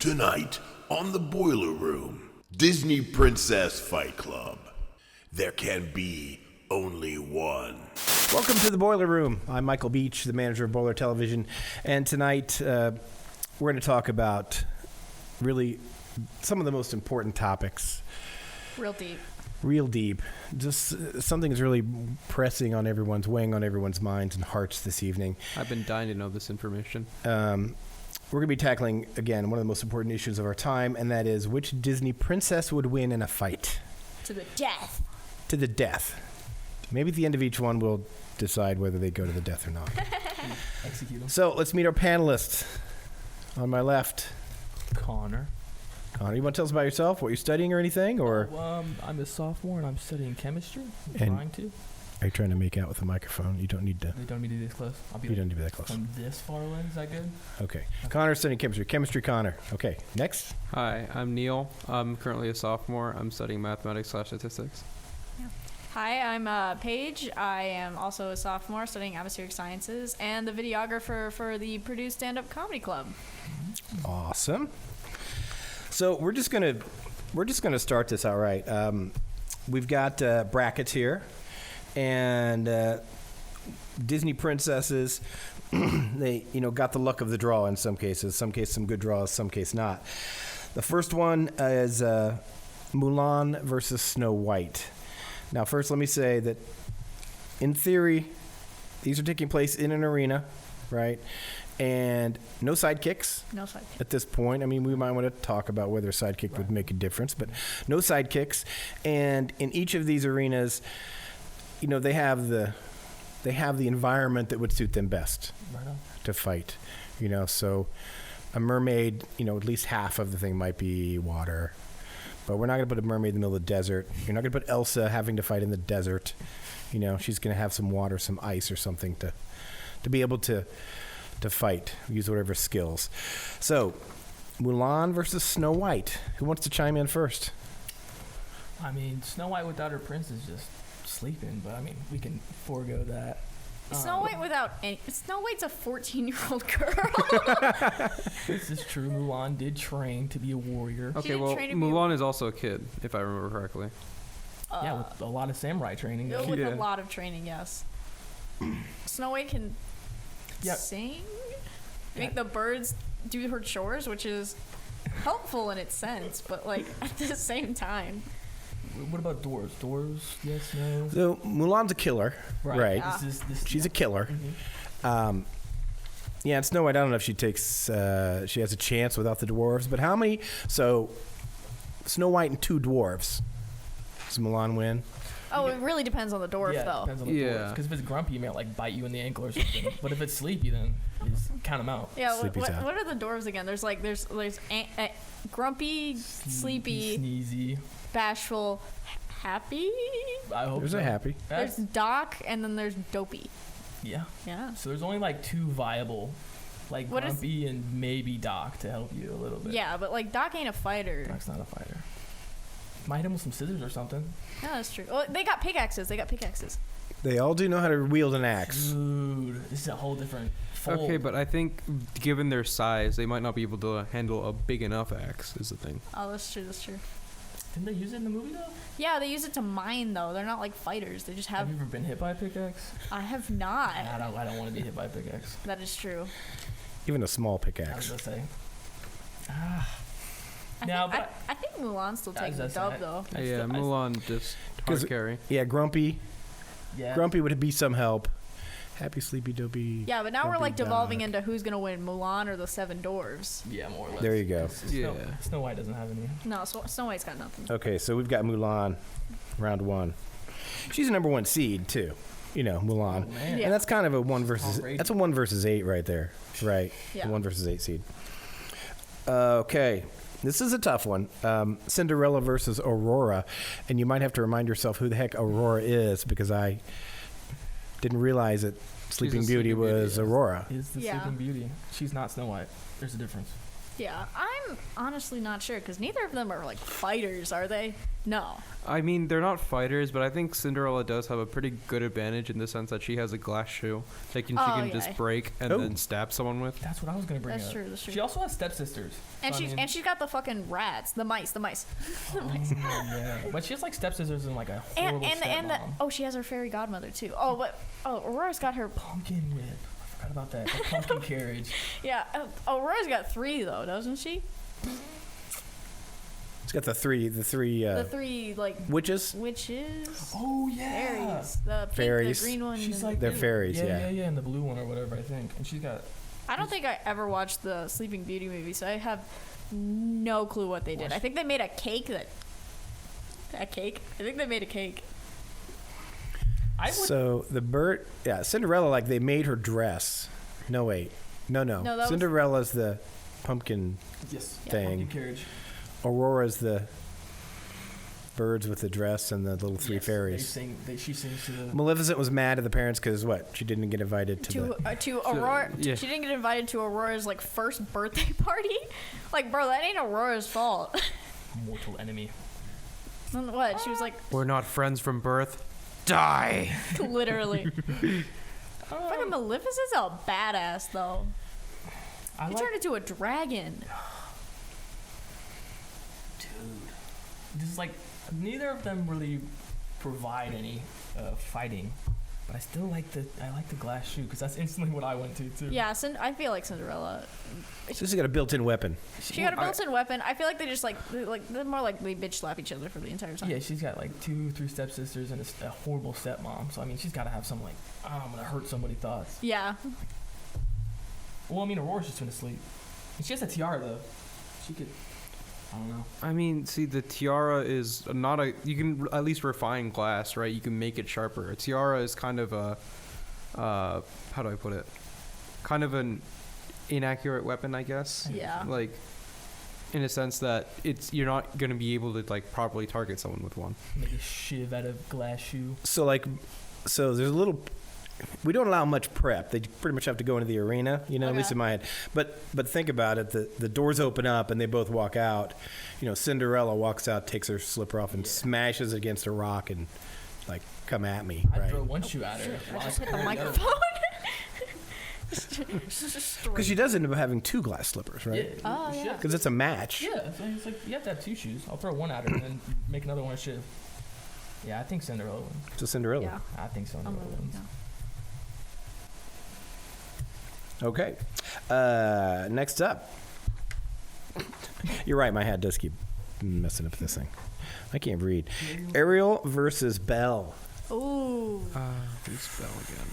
Tonight on the Boiler Room, Disney Princess Fight Club. There can be only one. Welcome to the Boiler Room. I'm Michael Beach, the manager of Boiler Television, and tonight we're going to talk about really some of the most important topics. Real deep. Just something is really pressing on everyone's, weighing on everyone's minds and hearts this evening. I've been dying to know this information. We're going to be tackling, again, one of the most important issues of our time, and that is which Disney princess would win in a fight? To the death. To the death. Maybe at the end of each one, we'll decide whether they go to the death or not. Execute them. So let's meet our panelists. On my left, Connor, you want to tell us about yourself, what you're studying or anything? Or I'm a sophomore and I'm studying chemistry. Are you trying to make out with the microphone? You don't need to. They don't need to be this close. You don't need to be that close. From this far away, is that good? Okay. Connor's studying chemistry. Chemistry Connor. Okay. Next. Hi, I'm Neil. I'm currently a sophomore. I'm studying mathematics/statistics. Hi, I'm Paige. I am also a sophomore studying atmospheric sciences and the videographer for the Purdue Stand-Up Comedy Club. Awesome. So we're just gonna start this out right. We've got brackets here, and Disney princesses. They got the luck of the draw in some cases. Some cases some good draws, some cases not. The first one is Mulan versus Snow White. Now, first, let me say that, in theory, these are taking place in an arena, right? And no sidekicks. No sidekick. At this point. I mean, we might want to talk about whether a sidekick would make a difference, but no sidekicks. And in each of these arenas, they have the environment that would suit them best to fight. So a mermaid, at least half of the thing might be water. But we're not going to put a mermaid in the middle of the desert. You're not going to put Elsa having to fight in the desert. She's going to have some water, some ice or something to be able to fight, use whatever skills. So, Mulan versus Snow White. Who wants to chime in first? I mean, Snow White without her prince is just sleeping, but I mean, we can forego that. Snow White's a 14-year-old girl. This is true. Mulan did train to be a warrior. Okay, well, Mulan is also a kid, if I remember correctly. Yeah, with a lot of samurai training. With a lot of training, yes. Snow White can sing, make the birds do her chores, which is helpful in its sense, but at the same time. What about dwarves? Dwarves, yes, no? So Mulan's a killer, right? Yeah. She's a killer. Mm-hmm. And Snow White, I don't know if she has a chance without the dwarves, but how many? So Snow White and two dwarves. Does Mulan win? Oh, it really depends on the dwarf, though. It depends on the dwarves. Because if it's grumpy, it might bite you in the ankle or something. But if it's sleepy, then you just count them out. Yeah, what are the dwarves again? There's grumpy, sleepy, sneezy, bashful, happy. I hope there's so. a happy. There's Doc, and then there's Dopey. Yeah. Yeah. So there's only two viable, Grumpy and maybe Doc to help you a little bit. Yeah, but Doc ain't a fighter. Doc's not a fighter. Might hit him with some scissors or something. Yeah, that's true. Well, they got pickaxes. They all do know how to wield an axe. Dude, this is a whole different fold. Okay, but I think given their size, they might not be able to handle a big enough axe, is the thing. Oh, that's true. Didn't they use it in the movie, though? Yeah, they use it to mine, though. They're not fighters. They just have... Have you ever been hit by a pickaxe? I have not. I don't want to be hit by a pickaxe. That is true. Even a small I was pickaxe. going to say. I think Mulan's still taking the dub, though. Yeah, Mulan just hard carry. Yeah, Grumpy. Yeah. Grumpy would be some help. Happy, sleepy, dopey. Yeah, but now we're Grumpy devolving Doc. into who's going to win, Mulan or the Seven Dwarves. Yeah, more or less. There you go. Snow White doesn't have any. No, Snow White's got nothing. Okay, so we've got Mulan, round one. She's a number one seed, too. Mulan. Oh, man. Yeah. And that's kind of a 1 versus 8 right there. Right. Yeah. A 1 versus 8 seed. Okay. This is a tough one. Cinderella versus Aurora. And you might have to remind yourself who the heck Aurora is, because I didn't realize that Sleeping Beauty was Aurora. Is the Sleeping Beauty. She's not Snow White. There's a difference. Yeah, I'm honestly not sure because neither of them are like fighters, are they? No. I mean, they're not fighters, but I think Cinderella does have a pretty good advantage in the sense that she has a glass shoe that she can just break and then stab someone with. That's what I was gonna bring That's up. true. That's true. She also has stepsisters. And she's got the fucking rats, the mice. The mice. Yeah, but she has like stepsisters and like a horrible stepmom. She has her fairy godmother too. Aurora's got her Pumpkin whip. I forgot about that. The pumpkin carriage. Yeah, Aurora's got 3 though, doesn't she? It's got the three The 3 like witches. Oh yeah. Fairies. The pink, Fairies. the green one. She's and like They're fairies, yeah, and the blue one or whatever I think. And she's got. I don't think I ever watched the Sleeping Beauty movie, so I have no clue what they did. I think they made a cake I think they made a cake. So the bird, Cinderella, like they made her dress. No, wait. No. Cinderella's the pumpkin thing. Pumpkin carriage. Aurora's the birds with the dress and the little 3 fairies. She sings to the. Maleficent was mad at the parents because she didn't get invited to Aurora. Yeah. She didn't get invited to Aurora's like first birthday party. Like, bro, that ain't Aurora's fault. Mortal enemy. What? She was like, We're not friends from birth. Die. literally. Fucking Maleficent's a badass though. He turned into a dragon. Dude, this is like neither of them really provide any fighting, but I still like the glass shoe because that's instantly what I went to too. Yeah, I feel like Cinderella. She's got a built-in weapon. She got a built-in weapon. I feel like they just they're more like they bitch slap each other for the entire time. Yeah, she's got like 2, 3 stepsisters and a horrible stepmom. So I mean, she's got to have some like, I'm gonna hurt somebody thoughts. Yeah. Well, I mean, Aurora's just gonna sleep. And she has a tiara though. She could. I don't know. I mean, see, the tiara is not a. You can at least refine glass, right? You can make it sharper. A tiara is kind of a. How do I put it? Kind of an inaccurate weapon, I guess. Yeah. Like, in a sense that you're not going to be able to like properly target someone with one. Make a shiv out of glass shoe. So there's a little. We don't allow much prep. They pretty much have to go into the arena, at least in my head. But think about it. The doors open up and they both walk out. Cinderella walks out, takes her slipper off, and smashes it against a rock and like, come at me. I'd right? throw one shoe at her. I just hit the microphone. Because she does end up having 2 glass slippers, right? Yeah. Oh, yeah. Because it's a match. Yeah, so it's like you have to have 2 shoes. I'll throw one at her and then make another one a shiv. Yeah, I think Cinderella wins. So Cinderella. Yeah. I think Cinderella wins. Yeah. Okay. Next up. You're right. My hat does keep messing up this thing. I can't read. Ariel versus Belle. Ooh. Who's Belle again?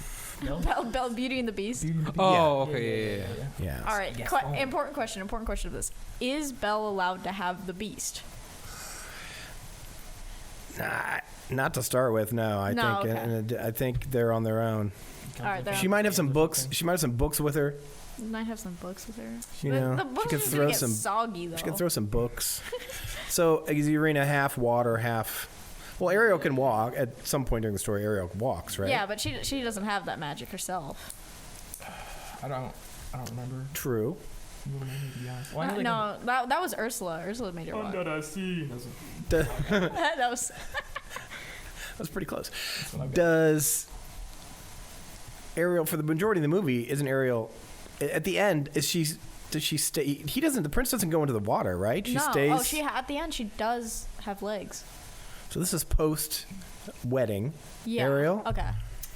Belle, Beauty and the Beast. Oh, okay, yeah. Yeah. All right. Important question of this. Is Belle allowed to have the Beast? Not to start with. No, I think they're on their own. All right. She might have some books. She might have some books with her. Might have some books with her. she The books could are throw gonna get some. soggy though. She could throw some books. So is the arena half water, half? Well, Ariel can walk. At some point during the story, Ariel walks, right? Yeah, but she doesn't have that magic herself. I don't remember. True. You remember, to be honest. Well, I know No, that was Ursula. Ursula made her walk. I see. That was. That's pretty close. That's what I got. Does Ariel, for the majority of the movie, isn't Ariel at the end? Does she stay? He doesn't. The prince doesn't go into the water, right? She stays. Oh, at the end she does have legs. So this is post wedding. Yeah. Ariel. Okay.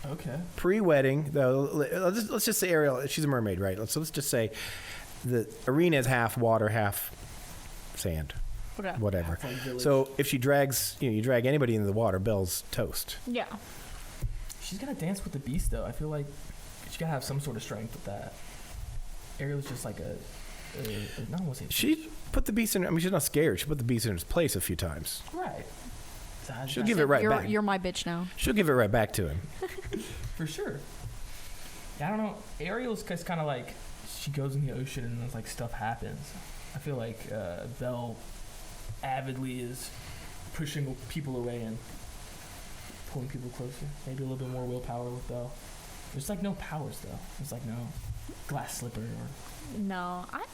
Okay. Pre-wedding, though. Let's just say Ariel. She's a mermaid, right? Let's just say the arena is half water, half sand. Okay. Whatever. Half-like village. So if she drags, you drag anybody into the water, Belle's toast. Yeah. She's gonna dance with the beast though. I feel like she gotta have some sort of strength with that. Ariel's just like no one say She put the beast in. I mean, she's not scared. She put the beast in its place a few times. right. She'll give it right back. You're my bitch now. She'll give it right back to him. For sure. Yeah, I don't know. Ariel's kind of like she goes in the ocean and then like stuff happens. I feel like Belle avidly is pushing people away and pulling people closer. Maybe a little bit more willpower with Belle. There's like no powers though. There's like no glass slipper or. No, I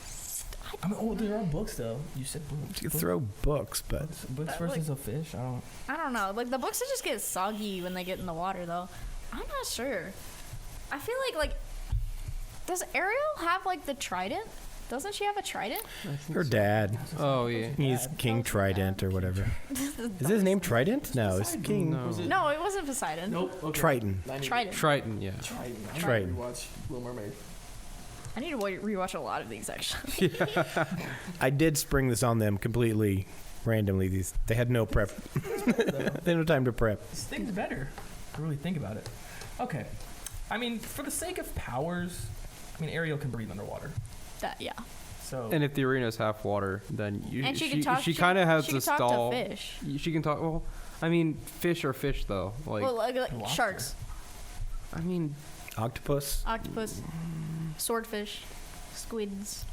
I mean, oh, there are books though. You said books. You could throw books, but Books That, versus a fish. I don't know. Like the books that just get soggy when they get in the water, though. I'm not sure. I feel like does Ariel have like the trident? Doesn't she have a trident? her dad, Oh yeah. he's King Trident or whatever. Is his name Trident? No, it's King No. No, it wasn't Poseidon. Nope. Okay. Triton. Trident. Triton, yeah. Triton. Triton. Watch Little Mermaid. I need to rewatch a lot of these actually. I did spring this on them completely randomly. They had no prep. They had no time to prep. This thing's better. If you really think about it. Okay. I mean, for the sake of powers, I mean, Ariel can breathe underwater. Yeah. So. And if the arena's half water, then And she can talk. She kind of has she the can talk stall. to fish. She can talk. Well, I mean, fish are fish though. Like, Well, like Lobster. sharks, I mean, Octopus. octopus, swordfish, squids.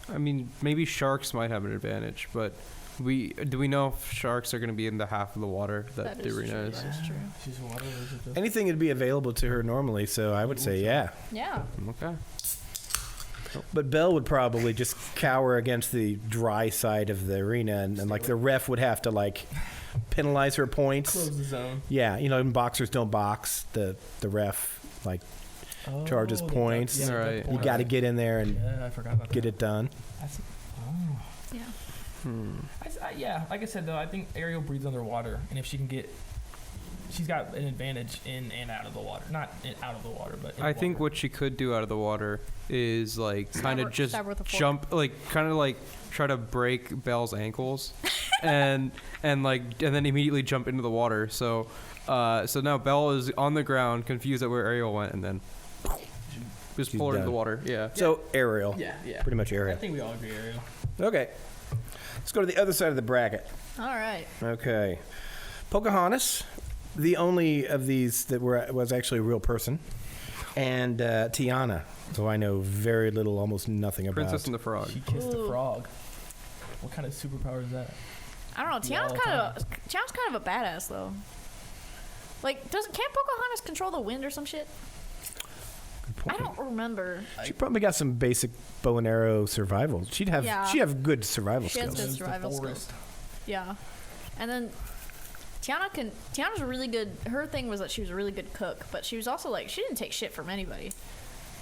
maybe sharks might have an advantage, but do we know if sharks are going to be in the half of the water that the is arena true. is? That is true. She's water resistant. Anything would be available to her normally, so I would say yeah. Yeah. Okay. But Belle would probably just cower against the dry side of the arena, and like the ref would have to like penalize her points. Close the zone. Yeah, and boxers don't box. The ref like charges Oh, points. Yeah, Right. good you point. got to get in there and Yeah, I forgot about get that. it done. That's, Yeah. yeah, like I said though, I think Ariel breathes underwater, and if she can get, she's got an advantage in and out of the water. Not out of the water, but in I think water. what she could do out of the water is like kind her- of just stab her with a fork. jump, like kind of like try to break Belle's ankles, and then immediately jump into the water. So now Belle is on the ground, confused at where Ariel went, and then just She's pull her into done. the water. Yeah. So Ariel, Yeah, yeah. pretty much I Ariel. think we all agree, Ariel. Okay, let's go to the other side of the bracket. All right. Okay, Pocahontas, the only of these that was actually a real person, and Tiana, who I know very little, almost nothing about. Princess and the Frog. She kissed the Ooh. frog. What kind of superpower is that? I don't know. Yeah, all Tiana's kind of a badass though. Like, can't Pocahontas control the wind or some shit? Good point. I don't remember. She probably got some basic bow and arrow survival. She'd have Yeah. she have good survival She has skills. good Lives the survival forest. skills. Yeah. And then Tiana's a really good. Her thing was that she was a really good cook, but she was also like she didn't take shit from anybody.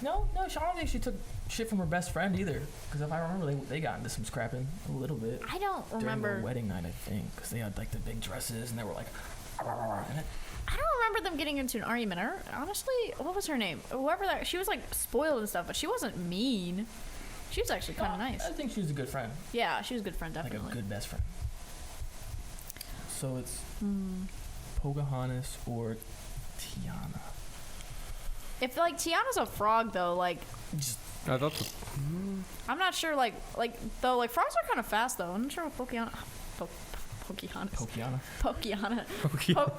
No, I don't think she took shit from her best friend either. Because if I remember, they got into some scrapping a little bit. I don't During remember. their wedding night, I think. Because they had like the big dresses and they were like. And I don't remember them getting into an argument. Honestly, what was her name? Whoever that. She was like spoiled and stuff, but she wasn't mean. She was actually kind of nice. I think she was a good friend. Yeah, she was a good friend, definitely. Like a good best friend. So it's Pocahontas or Tiana. If like Tiana's a frog though, like Just I thought the, I'm not sure. Like frogs are kind of fast though. I'm not sure what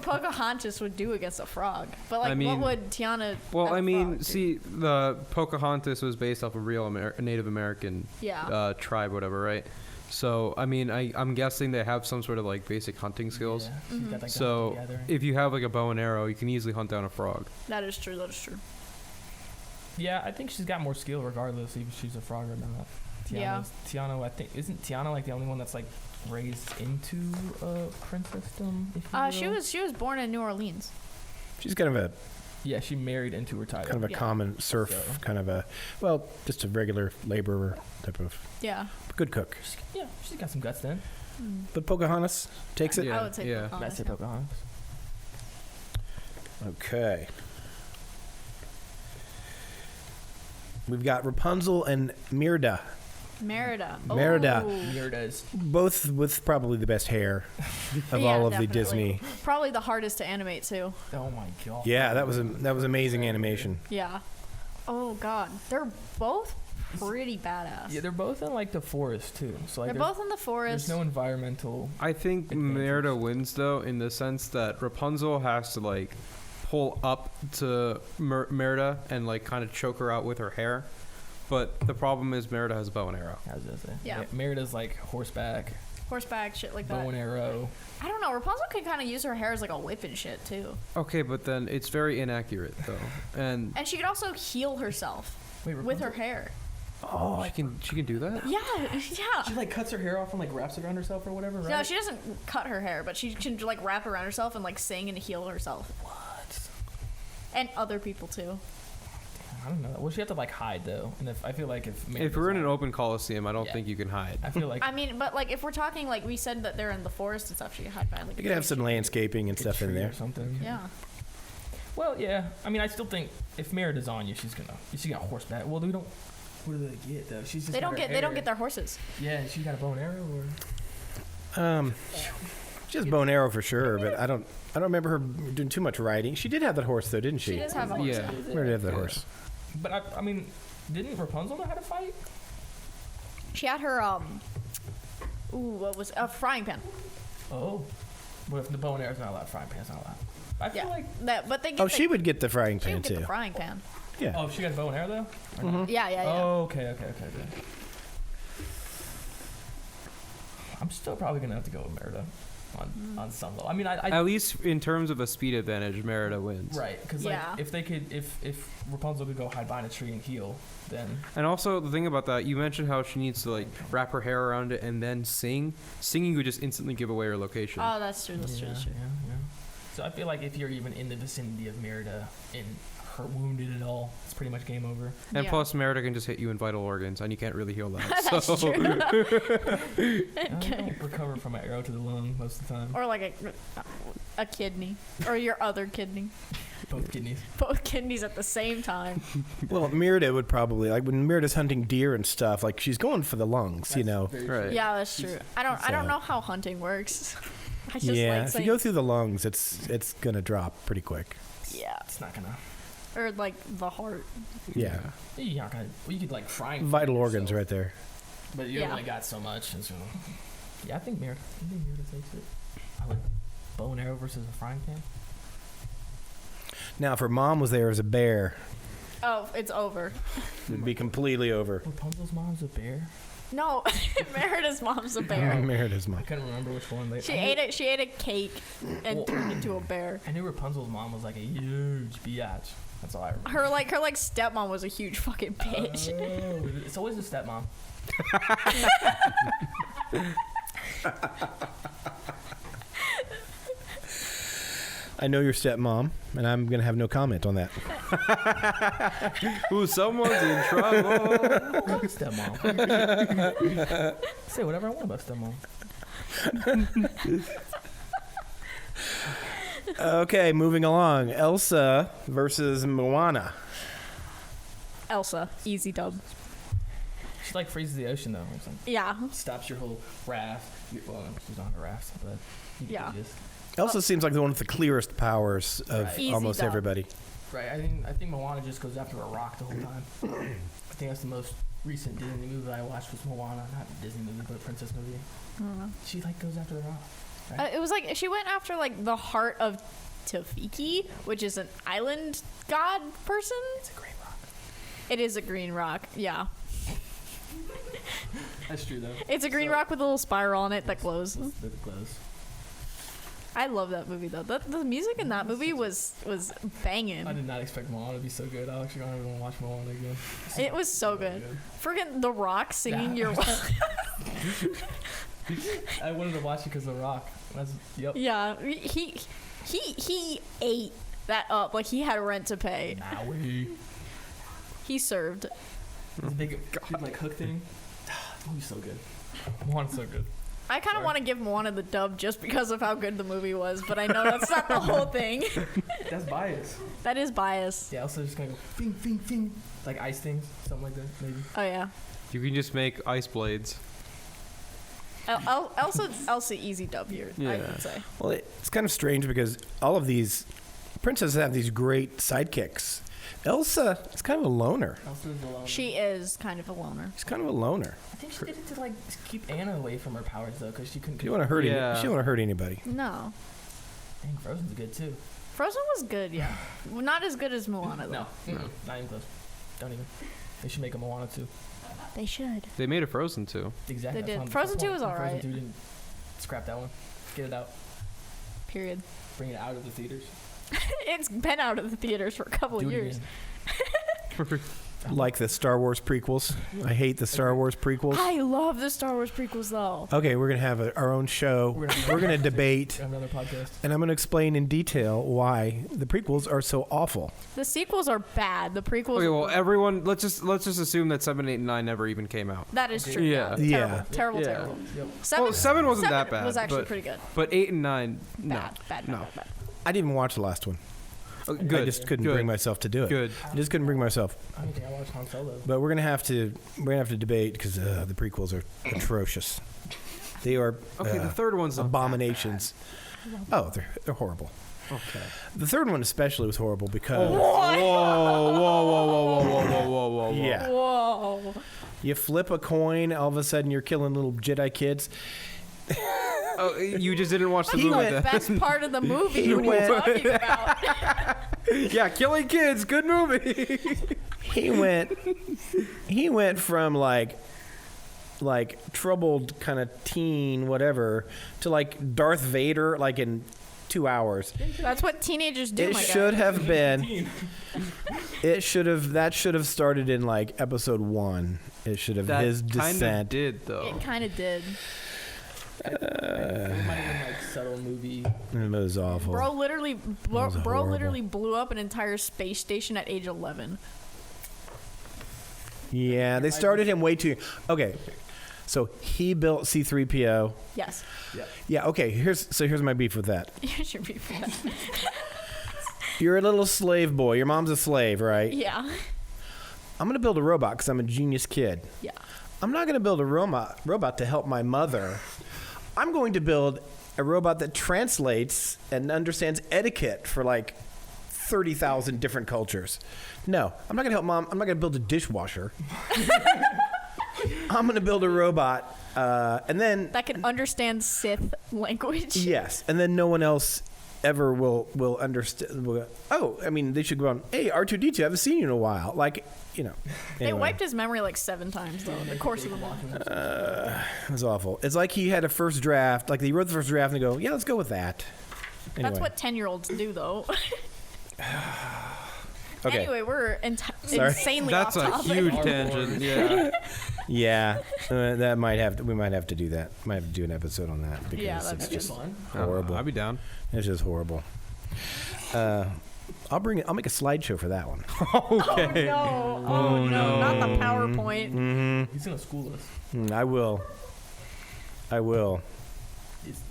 Pocahontas would do against a frog. But like, I mean- what would Tiana? well, as a I mean, frog do? see, the Pocahontas was based off a real Native American Yeah. tribe, whatever, right? So, I mean, I'm guessing they have some sort of like basic hunting skills. Yeah, she's got, like, the So, hunter gathering. if you have like a bow and arrow, you can easily hunt down a frog. That is true. That is true. Yeah, I think she's got more skill regardless if she's a frog or not. Yeah. Tiana, I think isn't Tiana like the only one that's like raised into a princessdom? If you will? She was born in New Orleans. She's kind of a Yeah, she married into her title. kind of a Yeah. common serf, So- kind of a just a regular laborer type of Yeah. good cook. Yeah, she's got some guts then. But Pocahontas takes it. Yeah, I would say yeah. Pocahontas. That's it, Pocahontas. Okay. We've got Rapunzel and Merida, Merida. Merida. Oh. Merida's. both with probably the best hair of Yeah, all of the definitely. Disney. Probably the hardest to animate too. Oh my god. Yeah, that was amazing animation. Yeah. Oh god, they're both pretty badass. Yeah, they're both in like the forest too. So like They're both in the forest. there's no environmental. I think Advantages. Merida wins though, in the sense that Rapunzel has to like pull up to Merida and like kind of choke her out with her hair. But the problem is Merida has a bow and arrow. I was gonna say. Yeah. Merida's like horseback, Horseback, shit like bow that. and arrow. I don't know. Rapunzel could kind of use her hair as like a whip and shit too. Okay, but then it's very inaccurate though. And And she could also heal herself Wait, with her Rapunzel? hair. Oh, She can do that? Yeah. She like cuts her hair off and like wraps it around herself or whatever, right? No, she doesn't cut her hair, but she can like wrap around herself and like sing and heal herself. What? And other people too. I don't know. Well, she have to like hide though, and I feel like If we're in an open coliseum, I don't think you can hide. I feel like I mean, but like if we're talking like we said that they're in the forest and stuff, she can hide behind like. You could have some landscaping and a stuff in tree there. or something. Yeah. Well, yeah. I mean, I still think if Merida's on you, she's gonna horseback. Well, we don't. What do they get though? She's just They don't got her get hair. their horses. Yeah, she got a bow and arrow or. Just bow and arrow for sure, but I don't remember her doing too much riding. She did have that horse though, didn't she? She does have a horse. Yeah. Where did have that horse? But I mean, didn't Rapunzel know how to fight? She had her what was a frying pan. Oh. Well, if the bow and arrow's not allowed, frying pan's not allowed. I feel Yeah. like. That, but they get Oh, she would get the frying she pan would get too. the frying pan. Yeah. Oh, she got a bow and arrow though. Or not? Yeah. Oh, okay. I'm still probably gonna have to go with Merida on some level. I mean, I At least in terms of a speed advantage, Merida wins. right, because Yeah. like if Rapunzel could go hide behind a tree and heal, then And also the thing about that, you mentioned how she needs to like wrap her hair around it and then sing. Singing would just instantly give away her location. Oh, that's true. That's true. That's true. Yeah. So I feel like if you're even in the vicinity of Merida and her wounded at all, it's pretty much game over. And Yeah. plus, Merida can just hit you in vital organs, and you can't really heal that. That's so. true. I don't recover from an arrow to the lung most of the time. Or like a kidney, or your other kidney. Both kidneys. Both kidneys at the same time. Well, Merida would probably like when Merida's hunting deer and stuff. Like she's going for the lungs, you know. Right. Yeah, that's true. I don't So- know how hunting works. I just Yeah, like if saying, you go through the lungs, it's gonna drop pretty quick. yeah, It's not gonna. or like the heart. Yeah, You're not gonna. Well, you could like frying. vital pan organs yourself, right there. But you Yeah. only got so much. And so, yeah, I think Merida takes it. I would bow and arrow versus a frying pan. Now, if her mom was there as a bear, Oh, it's over. it'd be completely over. Rapunzel's mom's a bear. No, Merida's mom's a bear. Merida's I mom. couldn't remember which one. She ate a cake and Well- turned into a bear. I knew Rapunzel's mom was like a huge biatch. That's all I remember. Her stepmom was a huge fucking bitch. Oh, it's always a stepmom. I know your stepmom, and I'm gonna have no comment on that. Ooh, someone's in trouble. Stepmom. Say whatever I want about stepmom. Okay, moving along. Elsa versus Moana. Elsa, easy dub. She like freezes the ocean though. Or something. Yeah. Stops your whole raft. Well, she's on a raft, but you get Yeah. the gist. Elsa seems like the one with the clearest powers of Right. Easy almost dub. everybody. Right. I think Moana just goes after a rock the whole time. I think that's the most recent Disney movie I watched was Moana, not a Disney movie, but a princess movie. I don't know. She like goes after the rock. It was like she went after like the heart of Tafiki, which is an island god person. It's a great rock. It is a green rock. Yeah. That's true though. It's a green So- rock with a little spiral on it that glows. The glows. I love that movie though. The music in that movie was banging. I did not expect Moana to be so good. I actually don't want to watch Moana again. It was so good. Friggin' The Rock singing Yeah. your I wanted to watch it because of The Rock. That's yep. Yeah, he ate that up like he had rent to pay. Maui. He served. The big like hook thing. Oh, he's so good. Moana's so good. I kind of Sorry. want to give Moana the dub just because of how good the movie was, but I know that's not the whole thing. That's bias. That is bias. Yeah, also just gonna go fing fing fing like ice things, something like that maybe. Oh yeah. You can just make ice blades. Elsa easy dub here, I Yeah. would say. Well, it's kind of strange because all of these princesses have these great sidekicks. Elsa is kind of a loner. Elsa's alone. She is kind of a loner. She's kind of a loner. I think she did it to like keep Anna away from her powers though, because she couldn't. She don't want to hurt. Yeah. She don't want to hurt anybody. No. Dang, Frozen's good too. Frozen was good, yeah. Well, not as good as Moana though. No, not even close. Don't even. They should make a Moana too. They should. They made a Frozen too. Exactly. They that's did. why- Frozen that's 2 why was alright. Frozen 2 didn't scrap that one. Get it out. Period. Bring it out of the theaters. It's been out of the theaters for a couple Do of it years. again. like the Star Wars prequels. I hate the Star Wars prequels. I love the Star Wars prequels though. Okay, we're gonna have our own show. We're gonna debate, Another podcast. and I'm gonna explain in detail why the prequels are so awful. The sequels are bad. The prequels. Okay, well, everyone, let's just assume that 7, 8, and 9 never even came out. That is true. Yeah. Terrible. Yeah. Terrible. Yeah. Terrible. Yep. Well, 7 wasn't that bad. Was actually but, pretty good. But 8 and 9, Bad. Bad. no. Bad. I didn't even watch the last one. Good. I just couldn't Good. bring myself to do it. Good. I just couldn't bring myself. I don't think I watched Han Solo. But we're gonna have to debate because the prequels are atrocious. They are Okay, the third one's not that abominations. Oh, they're horrible. bad. Okay. The third one especially was horrible because Whoa. yeah, Whoa. you flip a coin, all of a sudden you're killing little Jedi kids. Oh, you just didn't watch the He movie went then. Best part of the movie. He What are you went- talking about? Yeah, killing kids, good movie. He went from like troubled kind of teen whatever to like Darth Vader like in 2 hours. That's what teenagers do. It my should guy. have been. That should have started in like episode 1. It should have That his kind of descent. did though. It kind of did. It might have been like subtle movie. It was awful. Bro literally was horrible. blew up an entire space station at age 11. Yeah, they started him way too. Okay, so he built C-3PO. Yes. Yeah. Okay. Here's my beef with that. You should be for that. You're a little slave boy. Your mom's a slave, right? Yeah. I'm gonna build a robot because I'm a genius kid. Yeah. I'm not gonna build a robot to help my mother. I'm going to build a robot that translates and understands etiquette for like 30,000 different cultures. No, I'm not gonna help mom. I'm not gonna build a dishwasher. I'm gonna build a robot, and then That can understand Sith language. yes, and then no one else ever will understand. Oh, I mean, they should go on. Hey, R2D2, I haven't seen you in a while. Like, you know. They anyway. wiped his memory like 7 times though in the course of the movie. It was awful. It's like he had a first draft. Like they wrote the first draft and they go, yeah, let's go with that. Anyway. That's what 10-year-olds do though. Okay. Anyway, we're Sorry. insanely That's off a topic. huge tangent. Yeah. Yeah, that we might have to do that. Might have to do an episode on that because Yeah, it's that'd be just Fun. horrible. I'd be down. It's just horrible. I'll make a slideshow for that one. Okay. Oh no, not the PowerPoint. He's gonna school us. I will.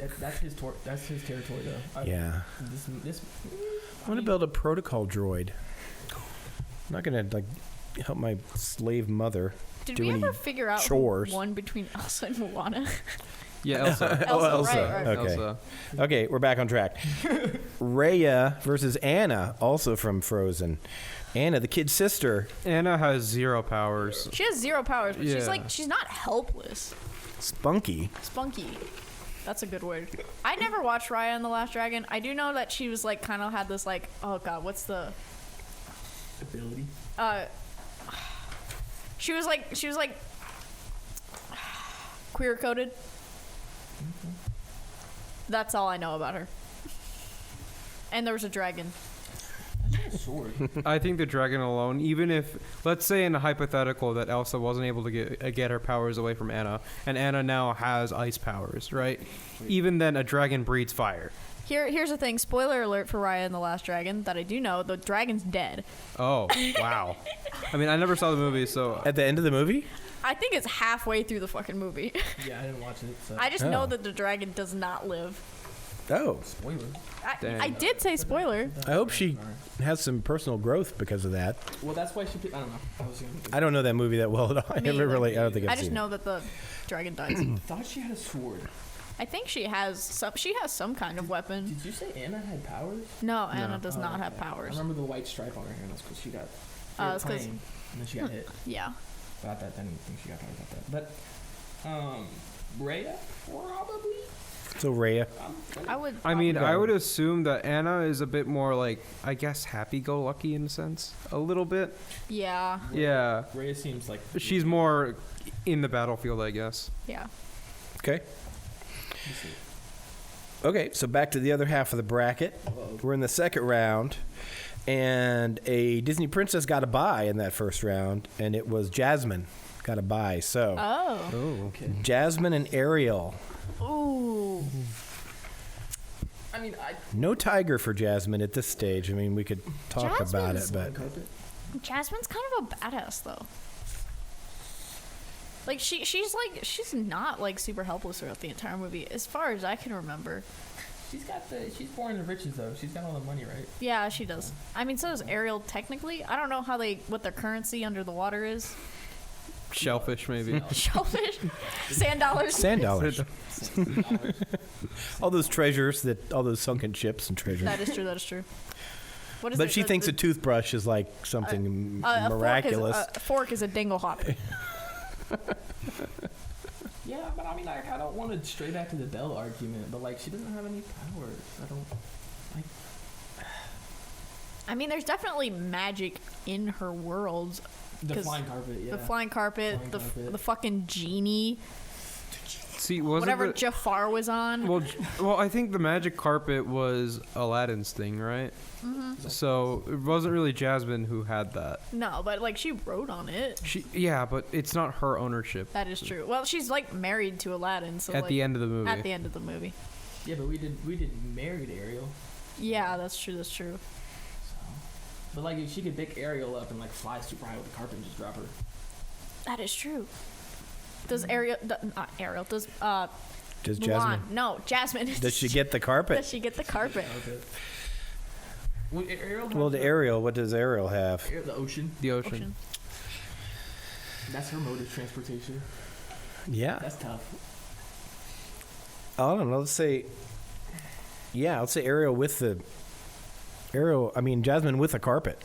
That's his territory though. Yeah. This. I'm gonna build a protocol droid. I'm not gonna like help my slave mother. Did do we any ever figure out chores. who won between Elsa and Moana? Yeah, Elsa. Elsa, right. Okay. Elsa. Okay, we're back on track. Raya versus Anna, also from Frozen. Anna, the kid's sister. Anna has 0 powers. She has 0 powers, but Yeah. she's not helpless. Spunky. Spunky. That's a good word. I never watched Raya and the Last Dragon. I do know that she was like kind of had this like, oh god, what's the Ability. she was like queer coded. That's all I know about her. And there was a dragon. Sword. I think the dragon alone, even if, let's say in a hypothetical that Elsa wasn't able to get her powers away from Anna, and Anna now has ice powers, right? Even then, a dragon breathes fire. Here's the thing. Spoiler alert for Raya and the Last Dragon that I do know. The dragon's dead. Oh, wow. I mean, I never saw the movie, so At the end of the movie? I think it's halfway through the fucking movie. Yeah, I didn't watch it. So. I just Oh. know that the dragon does not live. Oh. Spoiler. Damn. I did say spoiler. I hope she has some personal growth because of that. Well, that's why she picked. I don't know. I don't know that movie that well at all. I Me never either. really. I don't think I've I just seen know that the dragon dies. I thought she had a sword. I think she has some kind of weapon. Did you say Anna had powers? No, Anna does Oh, not have okay. I powers. remember the white stripe on her hand. That's because she got. That's 'cause- playing, and then she got hit. Yeah. About that, I didn't think she got powers about that. But, Rhea probably. it. So Raya. I would. I mean, probably- I would assume that Anna is a bit more like, I guess, happy-go-lucky in a sense, a little bit. Yeah. Yeah, Rhea seems like she's more in the battlefield, I guess. Yeah. Okay. Okay. So back to the other half of the bracket. We're in the second round. And a Disney princess got a bye in that first round, and it was Jasmine got a bye. So Oh. Okay. Jasmine and Ariel. Ooh. I mean, No tiger for Jasmine at this stage. I mean, we could talk about it, Jasmine's but Jasmine's kind of a badass though. Like she's not like super helpless throughout the entire movie, as far as I can remember. she's born in riches though. She's got all the money, right? Yeah, she does. I mean, so does Ariel technically. I don't know what their currency under the water is. Shellfish, maybe. Shellfish, sand dollars. sand dollars. All those treasures all those sunken ships and treasures. That is true. That is true. What is But it? she thinks a toothbrush is like something miraculous. A fork is a dingle hop. Yeah, but I mean, like, I don't want to stray back to the Belle argument, but like, she doesn't have any powers. I don't. I mean, there's definitely magic in her world. The 'Cause flying carpet, yeah. The flying carpet, Flying carpet. the fucking genie, See, wasn't whatever the, Jafar was on. well, I think the magic carpet was Aladdin's thing, right? Mm-hmm. So it wasn't really Jasmine who had that. No, but like she wrote on it. Yeah, but it's not her ownership. That is true. Well, she's like married to Aladdin, so At like, the end of the movie. At the end of the movie. Yeah, but we did married Ariel. Yeah, that's true. That's true. So. But like, if she could pick Ariel up and like fly super high with the carpet and just drop her. That is true. Does Ariel? Not Ariel. Does Does Mulan? Jasmine? No, Jasmine. Does she get the carpet? Does she get the carpet? Would Ariel have Well, the Ariel. What does Ariel have? the ocean. The ocean. That's her mode of transportation. Yeah. That's tough. I don't know. Let's say Ariel with the Jasmine with a carpet.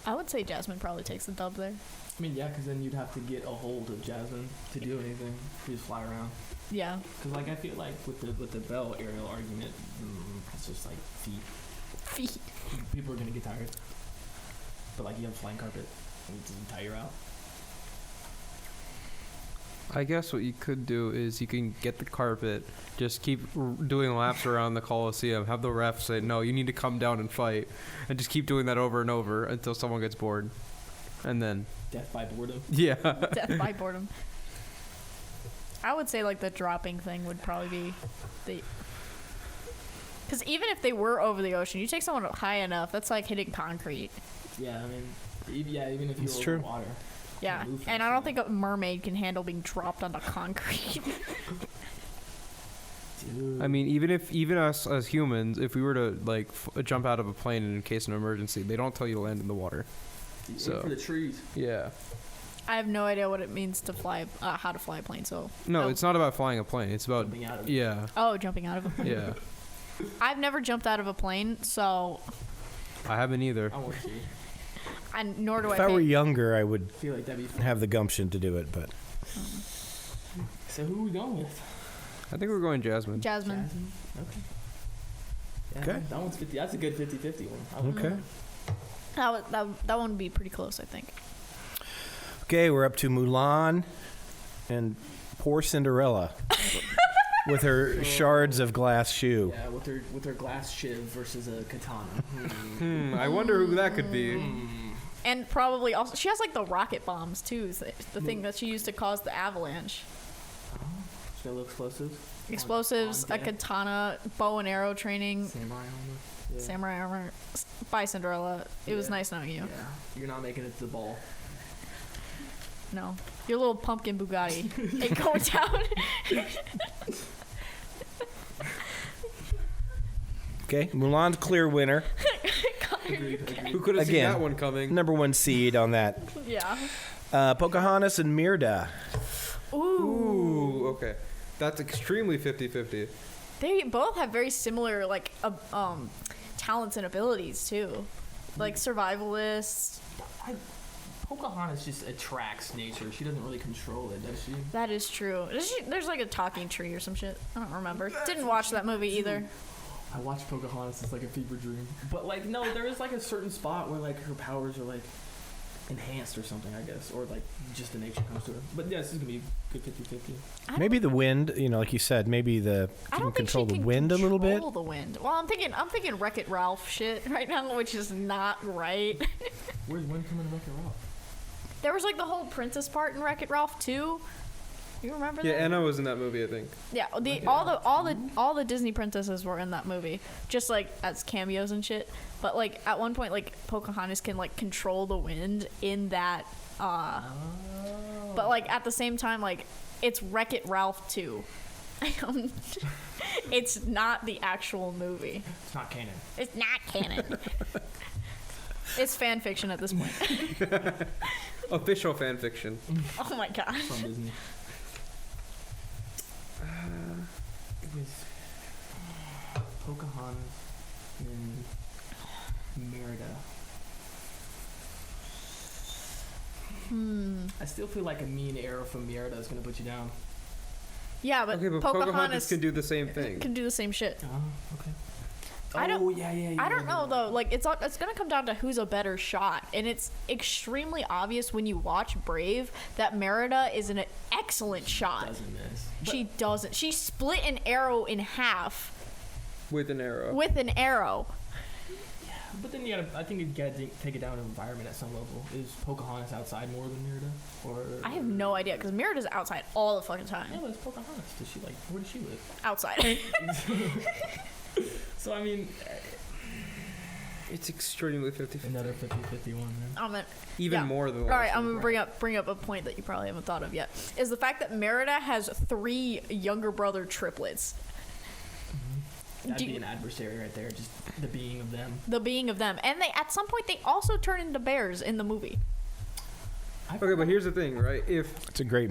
I would say Jasmine probably takes the dub there. I mean, yeah, because then you'd have to get a hold of Jasmine to do anything. You just fly around. Yeah. Because like, I feel like with the Belle Ariel argument, it's just like feet. Feet. People are gonna get tired. But like, you have a flying carpet, and it doesn't tire you out. I guess what you could do is you can get the carpet, just keep doing laps around the Coliseum, have the ref say, no, you need to come down and fight, and just keep doing that over and over until someone gets bored. And then... Death by boredom. Yeah. Death by boredom. I would say like the dropping thing would probably be the... Because even if they were over the ocean, you take someone high enough, that's like hitting concrete. Yeah, I mean, even if you It's were true. over water. Yeah, Move and fast I don't enough. think a mermaid can handle being dropped onto concrete. Dude. I mean, even us as humans, if we were to like jump out of a plane in case of an emergency, they don't tell you to land in the water. Wait so- for the trees. Yeah. I have no idea what it means to fly, how to fly a plane. So No, it's not about flying a plane. It's about Jumping out of it. yeah, Oh, jumping out of a plane. yeah. I've never jumped out of a plane, so I haven't either. I want to. nor do If I. I were pay- younger, I would I feel like that'd be fun. have the gumption to do it, but So who are we going with? I think we're going Jasmine. Jasmine. Okay. Yeah, Okay. That one's 50. That's a good 50-50 one. I like okay. That one would be pretty close, I think. Okay, we're up to Mulan and poor Cinderella with her shards of glass shoe. Yeah, with her glass shiv versus a katana. I wonder who that could be. And probably also, she has like the rocket bombs too. Is the thing that she used to cause the avalanche. She's got little explosives. Explosives, on a deck. katana, bow and arrow training, Samurai armor. Yeah. samurai armor. Bye, Cinderella. It was Yeah. nice knowing you. Yeah, you're not making it to the ball. No, your little pumpkin Bugatti ain't going down. Okay, Mulan's clear winner. Agreed. Who could have seen Again. that one coming? Number one seed on that. Yeah. Pocahontas and Mirda. Ooh. Ooh, okay. That's extremely 50-50. They both have very similar like talents and abilities too, like survivalists. Pocahontas just attracts nature. She doesn't really control it, does she? That is true. There's like a talking tree or some shit. I don't remember. Didn't watch that movie either. I watched Pocahontas. It's like a fever dream. But like, no, there is like a certain spot where like her powers are like enhanced or something, I guess, or like just the nature comes to her. But yeah, this is gonna be good 50-50. Maybe the wind, like you said, maybe she can control the wind a little bit. Control the wind. Well, I'm thinking Wreck-It Ralph shit right now, which is not right. Where's wind coming to Wreck-It Ralph? There was like the whole princess part in Wreck-It Ralph too. You remember that? Yeah, Anna was in that movie, I think. Yeah, all the Disney princesses were in that movie, just like as cameos and shit. But like at one point, like Pocahontas can like control the wind in that. But like at the same time, like it's Wreck-It Ralph 2. It's not the actual movie. It's not canon. It's not canon. It's fan fiction at this point. Official fan fiction. Oh my god. From Disney. It was Pocahontas and Merida. I still feel like a mean arrow from Merida is gonna put you down. Yeah, but, Okay, but Pocahontas can do the same thing. Can do the same shit. Oh, okay. I don't- Oh, yeah. I don't know though. Like it's gonna come down to who's a better shot, and it's extremely obvious when you watch Brave that Merida is an excellent shot. Doesn't miss. She doesn't. She split an arrow in half With an arrow. with an arrow. But then I think you gotta take it down to environment at some level. Is Pocahontas outside more than Merida? Or I have no idea because Merida's outside all the fucking Yeah, time. but it's Pocahontas. Where does she live? Outside. So I mean, It's extremely 50-50. another 50-51 then. Even yeah. more than the All right, last I'm one. gonna bring up a point that you probably haven't thought of yet. Is the fact that Merida has 3 younger brother triplets. That'd Do be you- an adversary right there, just the being of them. The being of them, and they at some point they also turn into bears in the movie. Okay, but here's the thing, right? It's a great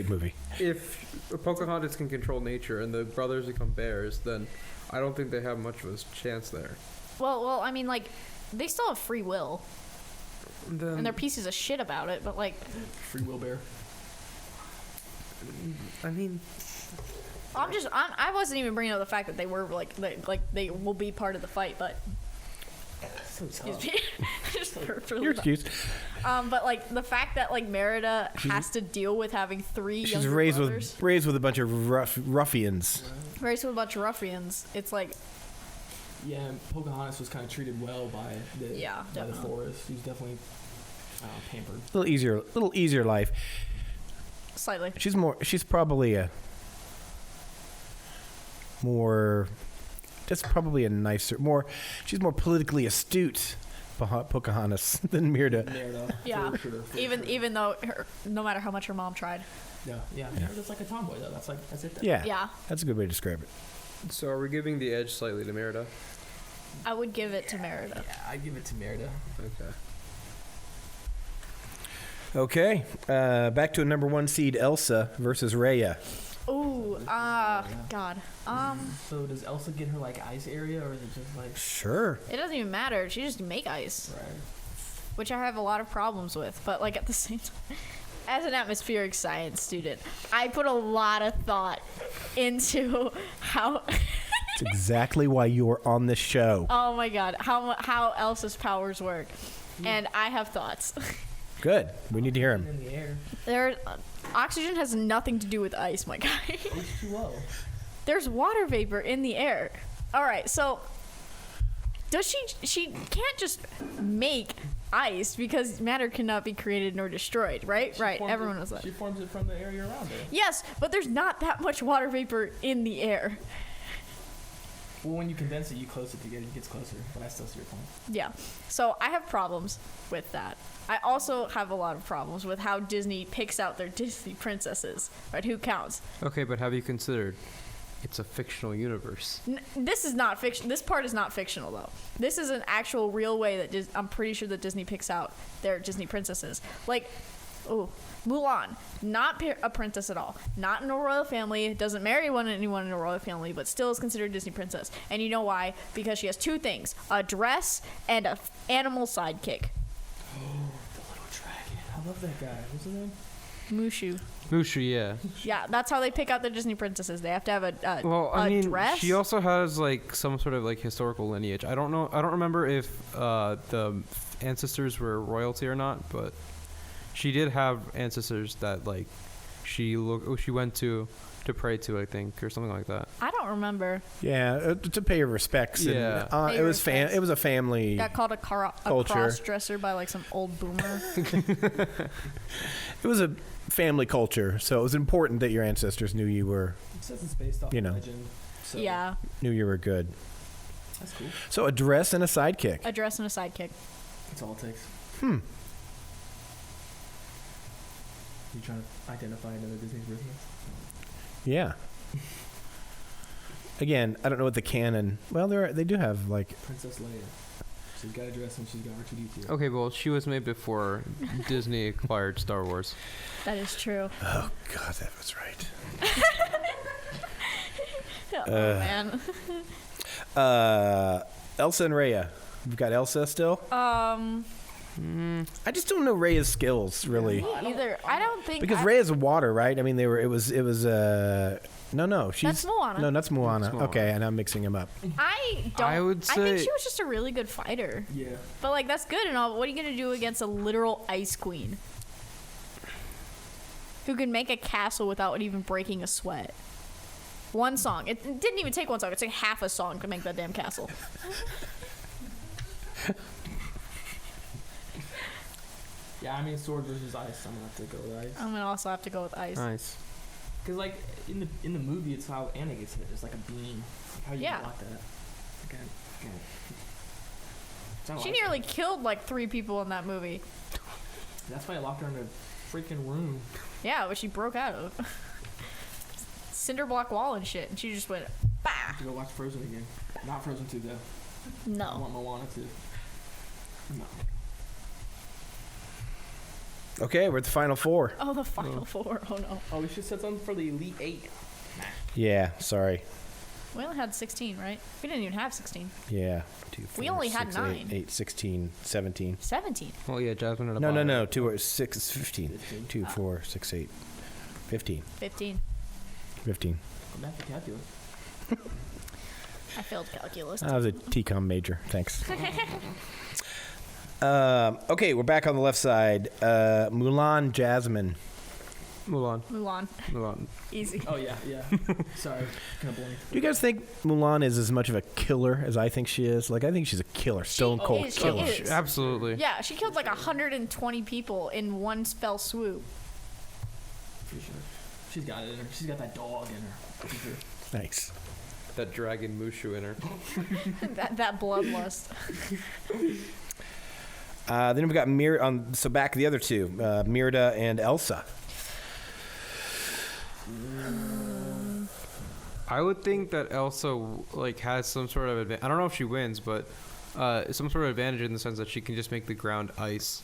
movie. If Pocahontas can control nature and the brothers become bears, then I don't think they have much of a chance there. Well, I mean, like they still have free will, Then, and they're pieces of shit about it. But like, Free will bear. I mean, I wasn't even bringing up the fact that they were like they will be part of the fight. But So excuse tough. me, just burped really You're loud. excused. But like the fact that like Merida has to deal with having 3 She's younger raised brothers, with a bunch of ruffians. raised with a bunch of ruffians. It's like Yeah, Pocahontas was kind of treated well by the definitely. forest. She was definitely pampered. A little easier life. slightly. She's probably a more. That's probably a nicer, she's more politically astute, Pocahontas, than Merida. Merida. Yeah. For sure, for sure. Even though no matter how much her mom tried. Yeah. Merida's like a tomboy though. That's it. Then. Yeah, Yeah. that's a good way to describe it. so are we giving the edge slightly to Merida? I would give it to Merida. Yeah, I give it to Merida. Okay. Okay, back to a number 1 seed, Elsa versus Raya. Ooh, God. So does Elsa get her like ice area, or is it just like Sure. It doesn't even matter. She just make ice, right? which I have a lot of problems with. But like at the same time, as an atmospheric science student, I put a lot of thought into how. It's exactly why you're on this show. Oh my God, how Elsa's powers work, and I have thoughts. Good. We need to hear him. In the air. Oxygen has nothing to do with ice, my guy. H2O. There's water vapor in the air. All right, so does she can't just make ice because matter cannot be created nor destroyed, right? She Right. forms Everyone it- knows that. She forms it from the area around her. Yes, but there's not that much water vapor in the air. Well, when you condense it, you close it together, it gets closer. But I still see your point. Yeah. So I have problems with that. I also have a lot of problems with how Disney picks out their Disney princesses. Right? Who counts? Okay, but have you considered it's a fictional universe? This is not fiction. This part is not fictional though. This is an actual real way that I'm pretty sure that Disney picks out their Disney princesses. Like, Mulan, not a princess at all. Not in a royal family. Doesn't marry anyone in a royal family, but still is considered a Disney princess. And you know why? Because she has 2 things: a dress and a animal sidekick. The little dragon. I love that guy. What's his name? Mushu. Mushu, yeah. Yeah, that's how they pick out the Disney princesses. They have to have a Well, I mean, dress. she also has like some sort of like historical lineage. I don't know. I don't remember if the ancestors were royalty or not, but she did have ancestors that like she went to pray to, I think, or something like that. I don't remember. Yeah, to pay your respects. Yeah. And, Pay it was respects. It was a family. Got called a culture. cross-dresser by like some old boomer. It was a family culture, so it was important that your ancestors knew you were It says it's based off You know. legend. So Yeah, good. That's cool. So a dress and a sidekick. a dress and a sidekick. That's all it takes. Hmm. You trying to identify another Disney princess? Yeah. Again, I don't know what the canon. Well, they do have like. Princess Leia. She's got a dress and she's got R2D2. Okay, well, she was made before Disney acquired Star Wars. That is true. Oh God, that was right. Oh man. Elsa and Rhea. We've got Elsa still. I just don't know Rhea's skills really. Either I don't think Because Rhea's water, right? I mean, it was no, she's That's Moana. No, that's Moana. That's Moana. Okay, and I'm mixing them up. I don't. I would I think say- she was just a really good fighter. Yeah. But like that's good and all. But what are you gonna do against a literal ice queen who can make a castle without even breaking a sweat? One song. It didn't even take one song. It's like half a song to make that damn castle. Yeah, I mean, sword versus ice. I'm gonna have to go with ice. I'm gonna also have to go with ice. Nice. Cause like in the movie, it's how Anna gets hit. It's like a beam. Like, how you Yeah. block that? Okay. It's not She like- nearly killed like 3 people in that movie. That's why I locked her in a freaking room. Yeah, which she broke out of. Cinder block wall and shit, and she just went, bah. To go watch Frozen again. Not Frozen 2 though. I No. want Moana 2. No. Okay, we're at the final 4. Oh, the final 4. Oh no. Oh, we should set something for the Elite 8. Yeah, sorry. We only had 16, right? We didn't even have 16. Yeah. 2, We 4, only had 6, 9. 8, 16, 17. 17. Well, yeah, Jasmine and a No, bottom. 2 or 6 is 15. 15. 2, 4, 6, 8. 15. 15. 15. I'm back to calculus. I failed calculus. I was a TCOM major. Thanks. Okay, we're back on the left side. Mulan Jasmine. Mulan. Mulan. Easy. Oh yeah, yeah. Sorry, kind of blank. Do you guys think Mulan is as much of a killer as I think she is? Like, I think she's a killer, stone cold is, she killer. is. Absolutely. Yeah, she killed like 120 people in one fell swoop. For sure. She's got it in her. She's got that dog in her. For sure. Nice. That dragon Mushu in her. that bloodlust. Then we've got so back the other two, Mirda and Elsa. I would think that Elsa like has some sort of I don't know if she wins, but some sort of advantage in the sense that she can just make the ground ice.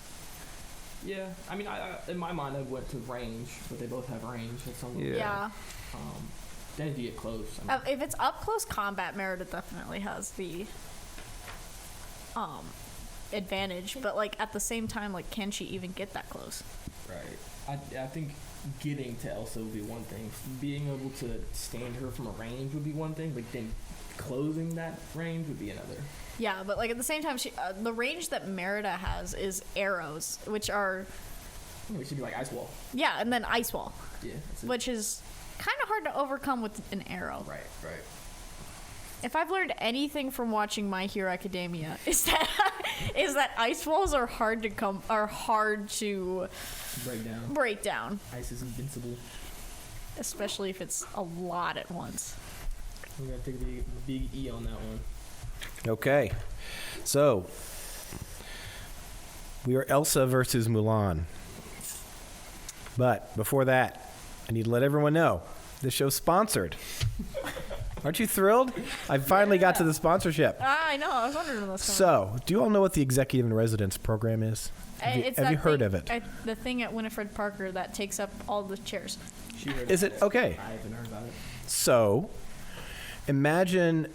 Yeah, I mean, I in my mind, I went to range, but they both have range. At some Yeah. Yeah. Then if you get close, I mean, If it's up close combat, Merida definitely has the advantage. But like at the same time, like can she even get that close? right. I think getting to Elsa would be one thing. Being able to stand her from a range would be one thing, but then closing that range would be another. Yeah, but like at the same time, the range that Merida has is arrows, which are It should be like ice wall. yeah, and then ice wall, Yeah. That's it. which is kind of hard to overcome with an arrow. Right. Right. If I've learned anything from watching My Hero Academia, is that ice walls are hard to Break down. break down, Ice is invincible. especially if it's a lot at once. We gotta take the big E on that one. Okay. So, we are Elsa versus Mulan. But before that, I need to let everyone know this show's sponsored. Aren't you thrilled? I finally got to the sponsorship. I know. I was wondering when this. So, do you all know what the Executive in Residence program is? Have you that heard thing- of it? The thing at Winifred Parker that takes up all the chairs. She heard Is about it okay? I haven't heard about it. So, imagine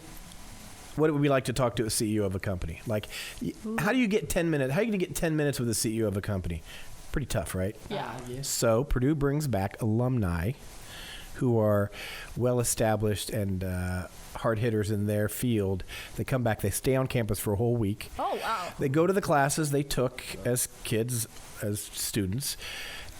what it would be like to talk to a CEO of a company. Like, how do you get 10 minutes? How are you going to get 10 minutes with a CEO of a company? Pretty tough, right? Yeah. Yes. So Purdue brings back alumni who are well established and hard hitters in their field. They come back, they stay on campus for a whole week. Oh, wow. They go to the classes they took as kids, as students,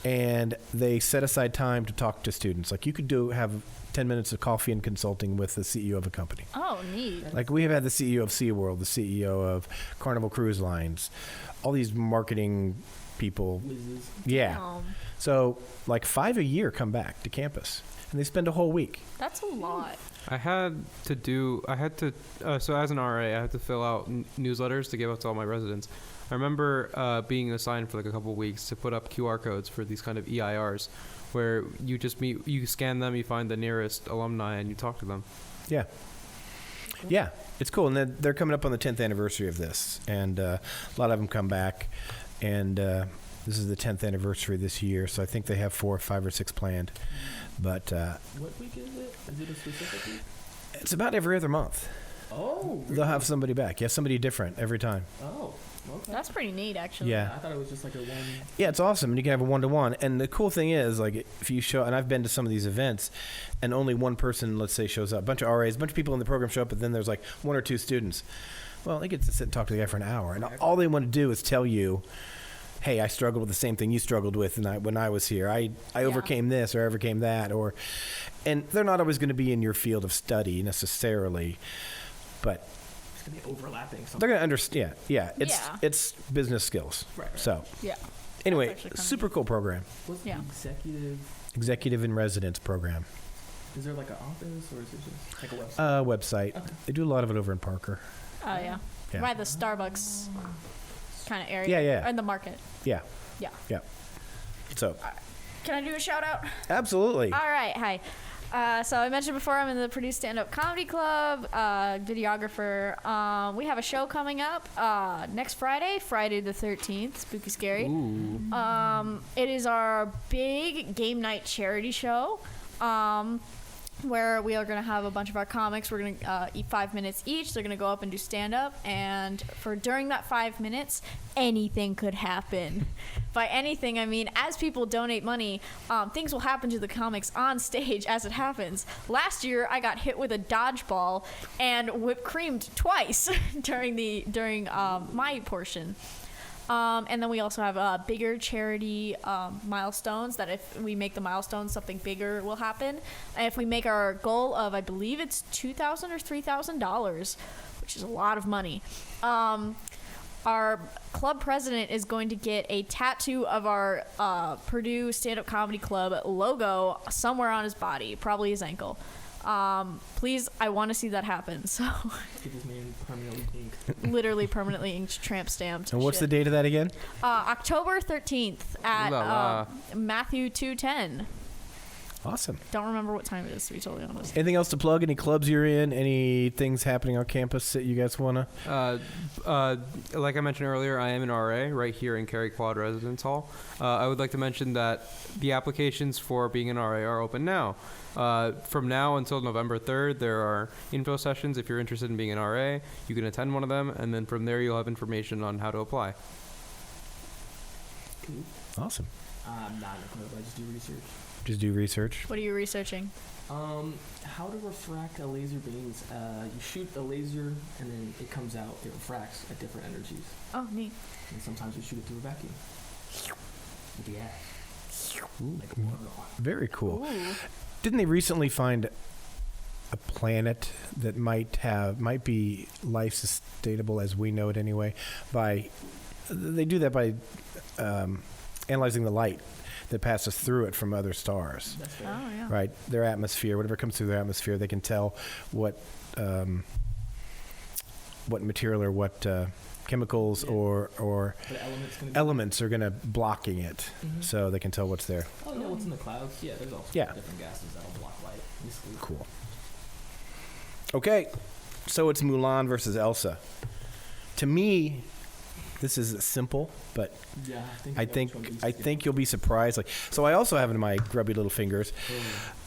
and they set aside time to talk to students. Like you could have 10 minutes of coffee and consulting with the CEO of a company. Oh, neat. Like we have had the CEO of SeaWorld, the CEO of Carnival Cruise Lines, all these marketing people. Whizzes. Yeah. So like 5 a year come back to campus, and they spend a whole week. That's a lot. So as an RA, I had to fill out newsletters to give out to all my residents. I remember being assigned for like a couple of weeks to put up QR codes for these kind of EIRs, where you scan them, you find the nearest alumni, and you talk to them. Yeah. Yeah, it's cool. And then they're coming up on the 10th anniversary of this, and a lot of them come back, and this is the 10th anniversary this year, so I think they have 4, 5, or 6 planned. But What week is it? Is it a specific week? it's about every other month. Oh. They'll have somebody back. Yeah, somebody different every time. Oh. Okay. That's pretty neat, actually. Yeah. I thought it was just like a one. Yeah, it's awesome. And you can have a one-to-one. And the cool thing is, like, if you show, and I've been to some of these events, and only one person, let's say, shows up. A bunch of RAs, a bunch of people in the program show up, but then there's like 1 or 2 students. Well, they get to sit and talk to the guy for an hour. And all they want to do is tell you, hey, I struggled with the same thing you struggled with when I was here. I overcame this or overcame that. And they're not always going to be in your field of study necessarily, but It's gonna be overlapping. Something. they're going to understand. Yeah, Yeah. it's business skills. Right. So Yeah. anyway, actually kinda super cool program. What's Yeah. the Executive in residence program. Is there like an office or is it just like a website? Website. Okay. They do a lot of it over in Parker. Oh, yeah. Yeah. By the Starbucks kind of area. Yeah, yeah. In the market. Yeah. Yeah. Yeah. So Can I do a shout out? absolutely. All right. Hi. So I mentioned before I'm in the Purdue Stand-Up Comedy Club, videographer. We have a show coming up next Friday the 13th, spooky scary. Ooh. It is our big game night charity show, where we are going to have a bunch of our comics. We're going to eat 5 minutes each. They're going to go up and do stand-up, and during that 5 minutes, anything could happen. By anything, I mean as people donate money, things will happen to the comics on stage as it happens. Last year, I got hit with a dodgeball and whipped creamed twice during my portion. And then we also have bigger charity milestones that if we make the milestones, something bigger will happen. And if we make our goal of, I believe it's $2,000 or $3,000, which is a lot of money, our club president is going to get a tattoo of our Purdue Stand-Up Comedy Club logo somewhere on his body, probably his ankle. Please, I want to see that happen. So Get his name permanently inked. literally permanently inked, tramp stamped. And what's the shit. date of that again? October 13th at Ooh la la. Matthew 210. Awesome. Don't remember what time it is, to be totally honest. Anything else to plug? Any clubs you're in? Any things happening on campus that you guys want to? Like I mentioned earlier, I am an RA right here in Cary Quad Residence Hall. I would like to mention that the applications for being an RA are open now. From now until November 3rd, there are info sessions. If you're interested in being an RA, you can attend one of them, and then from there you'll have information on how to apply. Cool. Awesome. I'm not in a club. I just do research. Just do research. What are you researching? How to refract a laser beams. You shoot the laser and then it comes out. It refracts at different energies. Oh, neat. And sometimes you shoot it through a vacuum. With the ass. Like a water. Very cool. Ooh. Didn't they recently find a planet that might be life sustainable as we know it anyway? They do that by analyzing the light that passes through it from other stars. That's Oh, fair. yeah. Right, their atmosphere, whatever comes through their atmosphere, they can tell what material or what chemicals Yeah. or The element's gonna be. elements are going to blocking it, Mhm. so they can tell what's there. Oh, yeah, what's in the clouds? Yeah, there's also Yeah. different gases that'll block light. Basically. Cool. Okay, so it's Mulan versus Elsa. To me, this is simple, but Yeah, I think you'll be surprised. Like, so I also have in my grubby little fingers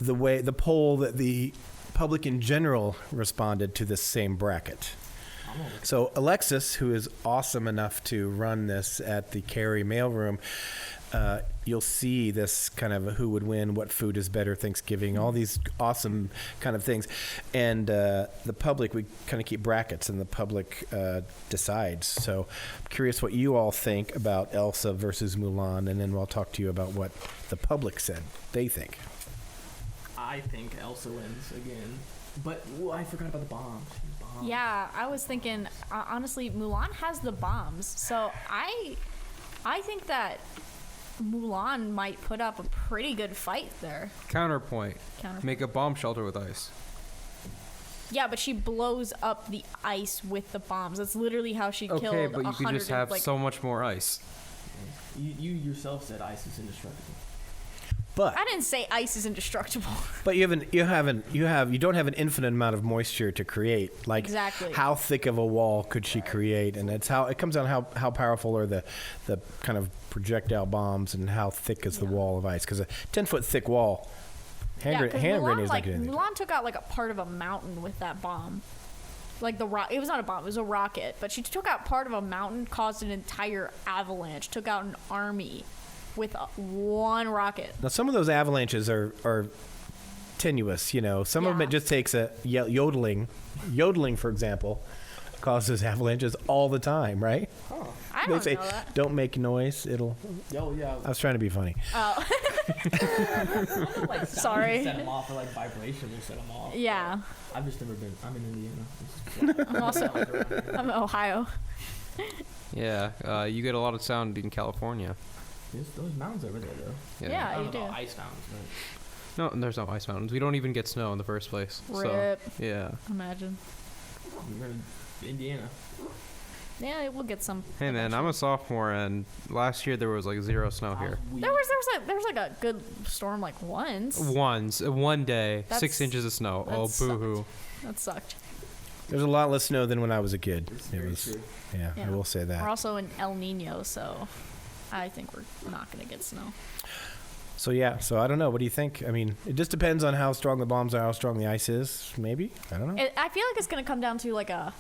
the poll that the public in general responded to this same bracket. So Alexis, who is awesome enough to run this at the Cary mailroom, you'll see this kind of who would win, what food is better, Thanksgiving, all these awesome kind of things. And the public, we kind of keep brackets, and the public decides. So I'm curious what you all think about Elsa versus Mulan, and then we'll talk to you about what the public said they think. I think Elsa wins again. But I forgot about the bombs. Yeah, I was thinking, honestly, Mulan has the bombs. So I think that Mulan might put up a pretty good fight there. Counterpoint. Make a bomb shelter with ice. Yeah, but she blows up the ice with the bombs. That's literally how she killed 100. Okay, but you could just have so much more ice. You yourself said ice is indestructible. But I didn't say ice is indestructible. But you don't have an infinite amount of moisture to create. Like, Exactly. how thick of a wall could she create? And it's how it comes down how powerful are the kind of projectile bombs, and how thick is the wall of ice? Because a 10-foot thick wall, hand grenade is not good. Mulan took out like a part of a mountain with that bomb. Like it was not a bomb, it was a rocket. But she took out part of a mountain, caused an entire avalanche, took out an army with one rocket. Now, some of those avalanches are tenuous, Some of them, it just takes a yodeling. Yodeling, for example, causes avalanches all the time, right? Oh. I They don't say, know that. don't make noise, it'll... Oh, yeah. I was trying to be funny. Oh. Like, Sorry. Set them off, or like vibration will set them off. Yeah. I've just never been. I'm in Indiana. I'm in Ohio. Yeah, you get a lot of sound in California. There's those mountains over there, though. Yeah, I don't you know do. about ice mountains, but No, there's no ice mountains. We don't even get snow in the first place. Rip. So, yeah. Imagine. we're in Indiana. Yeah, we'll get some. Hey man, I'm a sophomore, and last year there was like 0 snow here. There was like a good storm like once. One day, That's- 6 inches of snow. that Oh, boo-hoo. That sucked. There's a lot less snow than when I was a kid. It's It very was, true. yeah, Yeah. I will say We're that. also in El Nino, so I think we're not gonna get snow. So I don't know. What do you think? I mean, it just depends on how strong the bombs are, how strong the ice is. Maybe, I don't know. I feel like it's gonna come down to like a.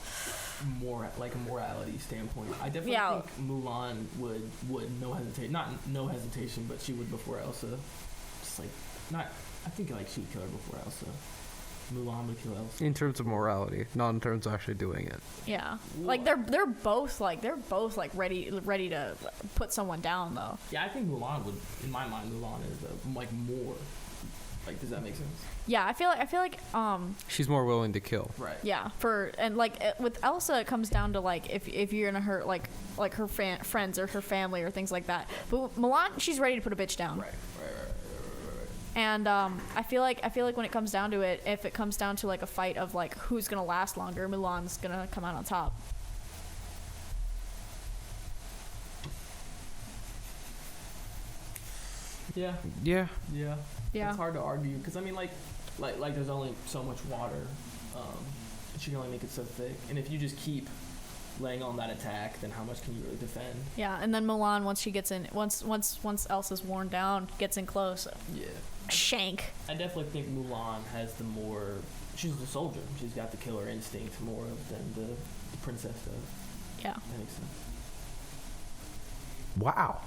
More like a morality standpoint. I definitely Yeah. think Mulan would no hesitation, but she would before Elsa. Just like not. I think like she would kill her before Elsa. Mulan would kill Elsa. In terms of morality, not in terms of actually doing it. Yeah, like they're both ready to put someone down though. Yeah, I think Mulan would. In my mind, Mulan is like more. Like, does that make sense? Yeah, I feel like She's more willing to kill. Right. yeah, with Elsa it comes down to like if you're gonna hurt like her friends or her family or things like that. But with Mulan, she's ready to put a bitch down. Right. And I feel like when it comes down to it, if it comes down to like a fight of like who's gonna last longer, Mulan's gonna come out on top. Yeah. Yeah. Yeah. Yeah. It's hard to argue because I mean, like there's only so much water. She can only make it so thick, and if you just keep laying on that attack, then how much can you really defend? Yeah, and then Mulan, once she gets in, once Elsa's worn down, gets in close, Yeah. shank. I definitely think Mulan has the more. She's the soldier. She's got the killer instinct more than the princess does. Yeah. That makes sense. Wow,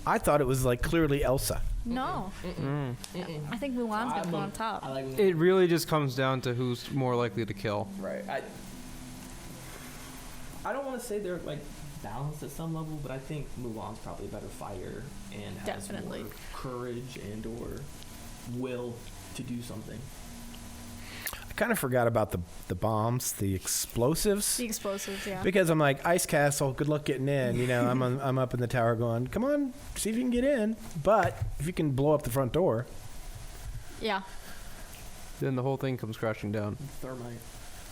I thought it was like clearly Elsa. No, I think Mulan's gonna come on top. I like Mulan. It really just comes down to who's more likely to kill. Right. I don't want to say they're like balanced at some level, but I think Mulan's probably a better fighter and has Definitely. more courage and or will to do something. I kind of forgot about the bombs, the explosives. The explosives, yeah. Because I'm like, Ice Castle, good luck getting in. I'm up in the tower going, come on, see if you can get in. But if you can blow up the front door. Yeah, Then the whole thing comes crashing down. Thermite.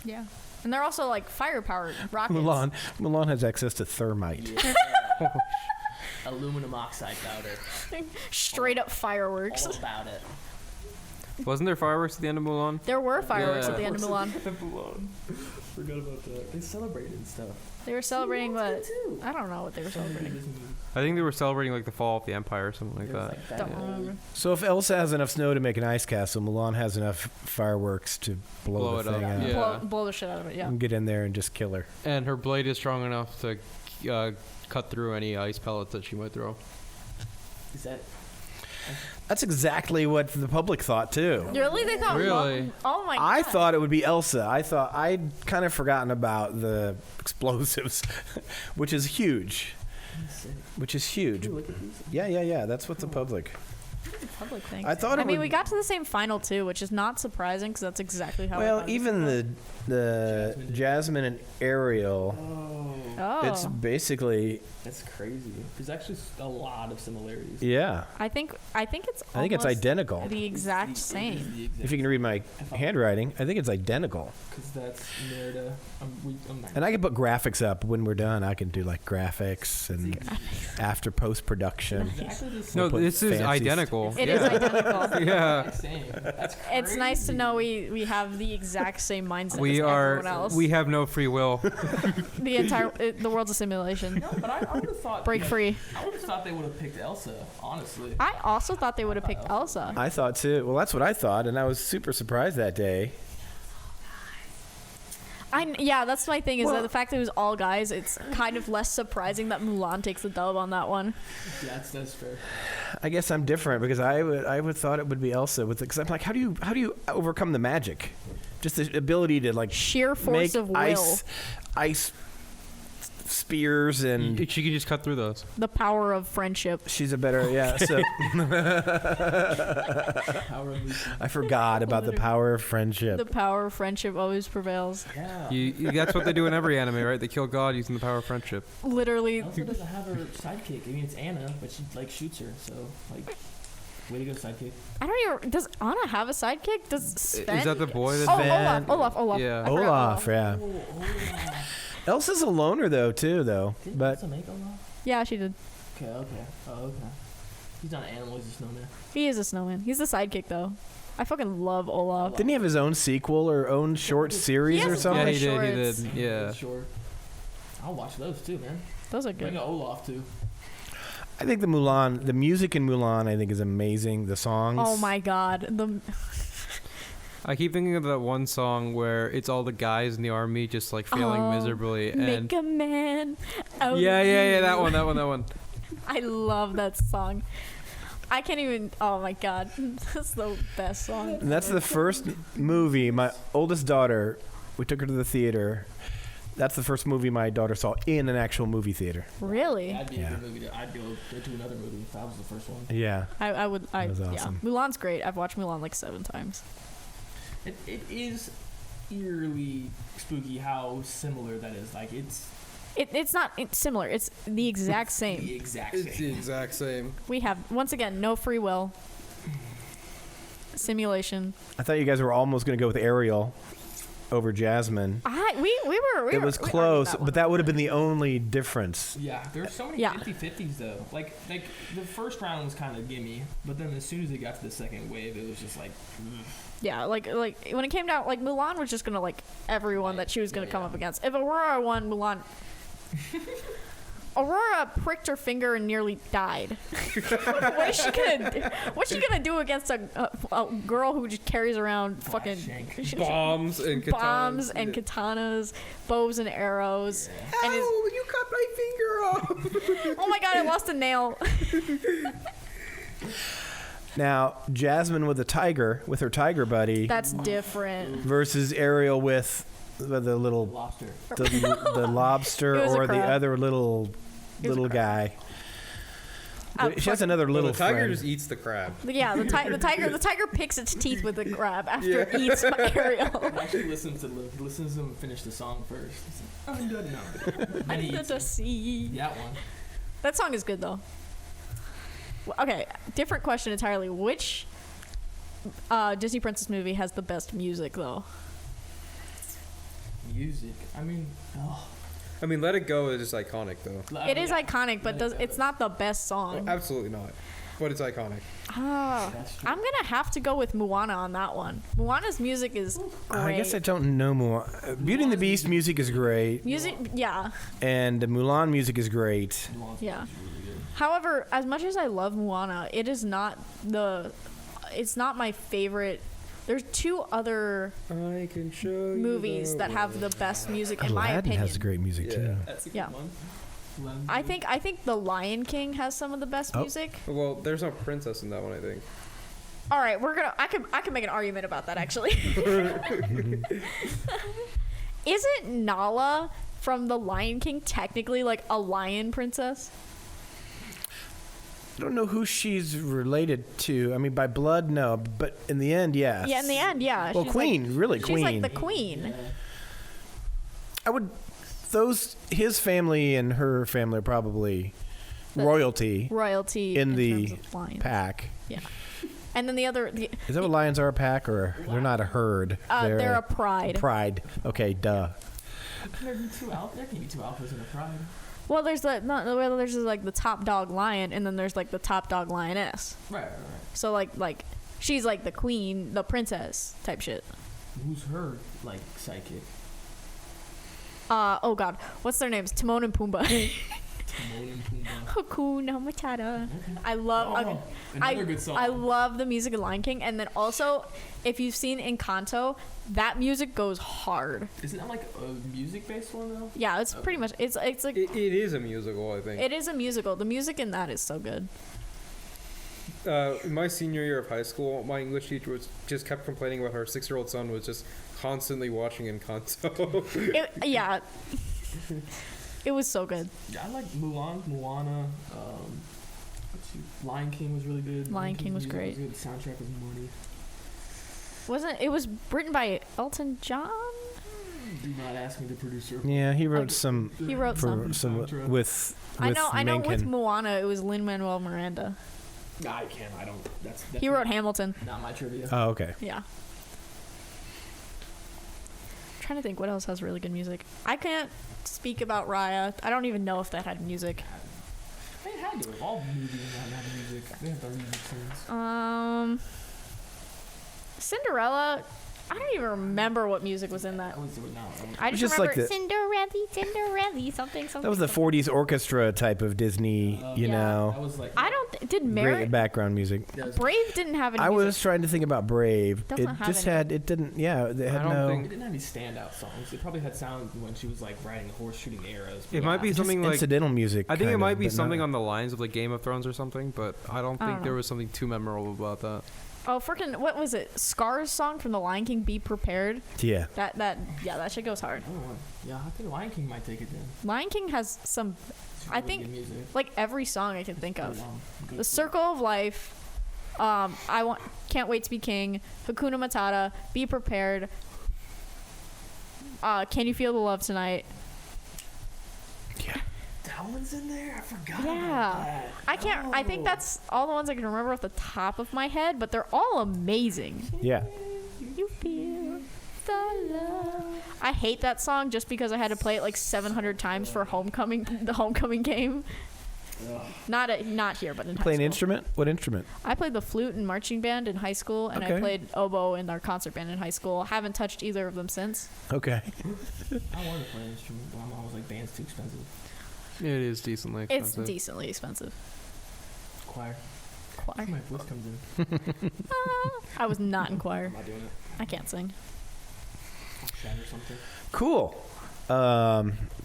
yeah. And they're also like fire-powered rockets. Mulan has access to thermite. Yeah. Aluminum oxide powder. Straight up fireworks. All about it. Wasn't there fireworks at the end of Mulan? There were fireworks Yeah. at the end of Mulan. Forgot about that. They celebrated and stuff. They were celebrating, but Too. I don't know what they were celebrating. I think they were celebrating like the fall of the Empire or something like that. Don't remember. So if Elsa has enough snow to make an ice castle, Mulan has enough fireworks to blow Blow the it thing up, out. yeah. Blow the shit out of it. Yeah. And get in there and just kill her. And her blade is strong enough to cut through any ice pellets that she might throw. Is that? That's exactly what the public thought too. Really? They thought. Really? Oh my god. I thought it would be Elsa. I'd kind of forgotten about the explosives, which is huge. Which is huge. Look at these. Yeah. That's what the public. The public thinks. I thought it I mean, would- we got to the same final too, which is not surprising because that's exactly how. I Well, thought it was even gonna the Jasmine and Ariel, Oh, go. Oh. it's basically that's crazy. There's actually a lot of similarities. yeah. I think it's. I think it's almost identical. The exact same. If you can read my handwriting, I think it's identical. Because that's Merida. I'm not. And I can put graphics up when we're done. I can do like graphics and after post production. Exactly the same. No, put this is fancy identical. It is identical. Yeah. Same. That's crazy. It's nice to know we have the exact same mindset We as are. everyone else. We have no free will. The world's a simulation. No, but I would have thought. Break free. I would have thought they would have picked Elsa. Honestly. I also thought they would have picked Elsa. I thought too. Well, that's what I thought, and I was super surprised that day. Yeah, that's my thing. Is that the fact that it was all guys? It's kind of less surprising that Mulan takes the dub on that one. Yeah, that's fair. I guess I'm different because I would thought it would be Elsa with because I'm like, how do you overcome the magic? Just the ability to like Sheer force make of will. ice spears and She can just cut through those. The power of friendship. she's a better so Power of Lucy. I forgot about the power of friendship. The power of friendship always prevails. Yeah. That's what they do in every anime, right? They kill God using the power of friendship. Literally, Elsa doesn't have her sidekick. I mean, it's Anna, but she like shoots her. So like, way to go, sidekick. I don't even. Does Anna have a sidekick? Does Sven? Is that the boy that's Oh, Sven? Olaf. Yeah. I forgot Olaf, yeah. Oh, Elsa's a loner though too though, Didn't but Elsa make Olaf? Yeah, she did. Okay. Oh, okay. He's not an animal. He's a snowman. He is a snowman. He's the sidekick though. I fucking love Olaf. didn't he have his own sequel or own short series He or has something? Yeah, He he did. He shorts. did. Yeah. Sure. I'll watch those too, man. Those are Bring good. a Olaf too. I think the music in Mulan, I think is amazing. The songs. Oh my god. I keep thinking of that one song where it's all the guys in the army just like failing Oh, miserably and Make a man. Out yeah, of that you. one. I love that song. I can't even. Oh my god, that's the best song. And that's the first movie. My oldest daughter, we took her to the theater. That's the first movie my daughter saw in an actual movie theater. Really? That'd be Yeah. a good movie. I'd go to another movie if that was the first one. Yeah. I would. That was awesome. Yeah. Mulan's great. I've watched Mulan like 7 times. It is eerily spooky how similar that is. Like it's It's not similar. It's the exact the same. exact same. exact same. We have once again no free will. Simulation. I thought you guys were almost going to go with Ariel over Jasmine. We were. It was close, but that would have been the only difference. Yeah, there's so many Yeah. 50-50s though. Like the first round was kind of gimme, but then as soon as it got to the second wave, it was just like. Yeah, like when it came down, like Mulan was just gonna like everyone that she was gonna come up against. If Aurora won, Mulan. Aurora pricked her finger and nearly died. What is she gonna do? What's she gonna do against a girl who just carries around fucking Bombs and katanas. bombs and katanas, bows and arrows? And is, you cut my finger off! oh my god, I lost a nail. Now, Jasmine with her tiger buddy, That's different. versus Ariel with the little Lobster. the lobster It was a or the crab. other little It was a guy. Oh, She has another little the tiger friend. just eats the crab. Yeah, the tiger picks its teeth with the crab after it eats Ariel. Actually, listens to him finish the song first. He's like, I'm good now. I And he need eats to it. see. That one. That song is good though. Okay, different question entirely. Which Disney princess movie has the best music though? Music. I mean, I mean, Let It Go is just iconic, though. It is iconic, but it's not the best song. Absolutely not. But it's iconic. That's true. I'm gonna have to go with Moana on that one. Moana's music is great. I guess I don't know more. Beauty and the Beast music is great, music, yeah, and the Mulan music is great. yeah. However, as much as I love Moana, it is not it's not my favorite. There's 2 other I can show movies that have the best music in my Aladdin opinion. has great music too. That's a good Yeah. one. I think The Lion King has some of the best music. Well, there's no princess in that one, I think. All right, I can make an argument about that actually. Isn't Nala from The Lion King technically like a lion princess? I don't know who she's related to. I mean, by blood, no, but in the end, yes. Yeah, in the end, yeah. Well, she's queen, like, really she's queen. like the queen. I would. His family and her family are probably royalty Royalty in the terms of lions. pack. Yeah. And then is Is that what lions are, a pack, or they're not a herd? they're a pride. Pride. Okay, duh. Can there be two alphas? There can be two alphas in a pride. Well, there's like the top dog lion, and then there's like the top dog lioness. Right. So like she's like the queen, the princess type shit. Who's her like sidekick? Oh god, what's their names? Timon and Pumbaa. Timon and Pumbaa. Hakuna Matata. I love. Oh, another good song. I love the music of Lion King, and then also, if you've seen Encanto, that music goes hard. Isn't that like a music-based one though? Yeah, it's pretty much. It's like It is a musical, I think. it is a musical. The music in that is so good. In my senior year of high school, my English teacher just kept complaining about her 6-year-old son was just constantly watching Encanto. Yeah. It was so good. Yeah, I like Mulan, Moana. Lion King was really good. Lion King was King's music great. good. The soundtrack was money. It was written by Elton John? Do not ask me the producer. Yeah, he wrote some. He wrote some. Soundtrack. with I know with Mencken. Moana it was Lin-Manuel Miranda. I can't. I don't. That's He wrote Hamilton. not my trivia. Oh, okay. Yeah. Trying to think what else has really good music. I can't speak about Raya. I don't even know if that had music. They had to have. All movies have music. They have their music scenes. Cinderella. I don't even remember what music was in that. That was I was just just remember like Cinderella, something. That was the 40s orchestra type of Disney, you Yeah. know. That was like. I don't. Did Great Mary background music. That was, Brave didn't have any I music. was trying to think about Brave. Doesn't It have just any. had. It didn't. Yeah, it had I don't no. it think- didn't have any standout songs. It probably had sound when she was like riding a horse shooting arrows. It might be Just something like incidental music. I think it kind might of, be but something not- on the lines of like Game of Thrones or something, but I don't I think don't there know. was something too memorable about that. Oh, freaking! What was it? Scar's song from The Lion King. Be prepared. Yeah. That shit goes hard. Yeah, I think Lion King might take it then. Lion King has some, It's I really think, good music. like every song I can think Good of. one. Good The song. Circle of Life. Can't Wait to Be King. Hakuna Matata. Be Prepared. Can You Feel the Love Tonight? Yeah. That one's in there. I forgot. Yeah. About that. I can't. I think Oh. that's all the ones I can remember off the top of my head, but they're all amazing. Yeah. You feel the love. I hate that song just because I had to play it like 700 times for the homecoming game. Not here, but in high Play an school. instrument? What instrument? I played the flute in marching band in high school, and I Okay. played oboe in our concert band in high school. Haven't touched either of them since. Okay. I wanted to play an instrument, but I was like, band's too expensive. It is decently It's expensive. decently expensive. Choir. Choir. My voice comes in. I was not in choir. I'm not doing it. I can't sing. Shout or something. Cool.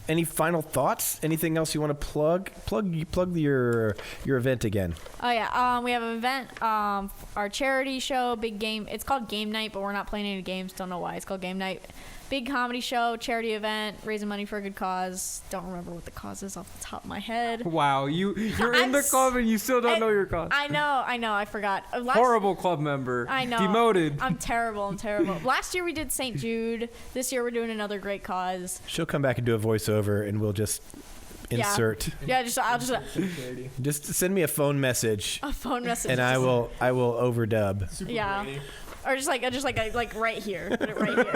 Any final thoughts? Anything else you want to plug? Plug your event again. Oh yeah, we have an event, our charity show, big game. It's called Game Night, but we're not playing any games. Don't know why. It's called Game Night. Big comedy show, charity event, raising money for a good cause. Don't remember what the cause is off the top of my head. Wow, you're in I'm the s- club and you still don't I- know your cause. I know, I forgot. Horrible club member. I know. Demoted. I'm terrible. Last year we did St. Jude. This year we're doing another great cause. She'll come back and do a voiceover, and we'll just Yeah. insert. Yeah, I'll just Charity. Just send me a phone message, a phone message. and I will overdub. Super Yeah. Brady. Or just like right here. Put it right here.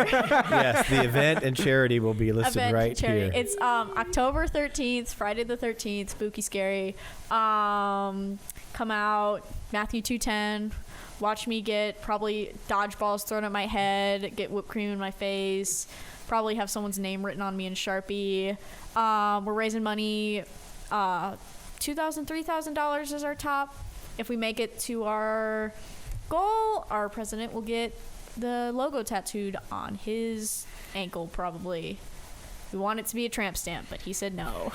Yes, the event and charity will be listed Event right charity. here. It's October 13th, Friday the 13th, spooky scary. Come out, Matthew 2:10. Watch me get probably dodgeballs thrown at my head, get whipped cream in my face, probably have someone's name written on me in Sharpie. We're raising money. $2,000, $3,000 is our top. If we make it to our goal, our president will get the logo tattooed on his ankle, probably. We want it to be a tramp stamp, but he said no.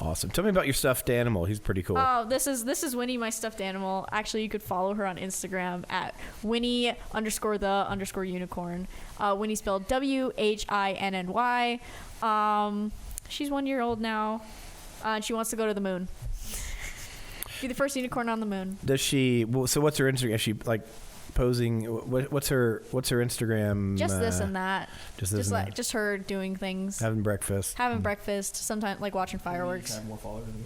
Awesome. Tell me about your stuffed animal. He's pretty cool. Oh, this is Winnie, my stuffed animal. Actually, you could follow her on Instagram at Winnie_the_unicorn. Winnie spelled WHINNY. She's 1 year old now, and she wants to go to the moon. Be the first unicorn on the moon. Does she? So what's her Instagram? Is she like posing? What's her Instagram? Just this and that. Just this and that. Just her doing things. Having breakfast. Having breakfast. Sometimes like watching fireworks. Have more followers than me.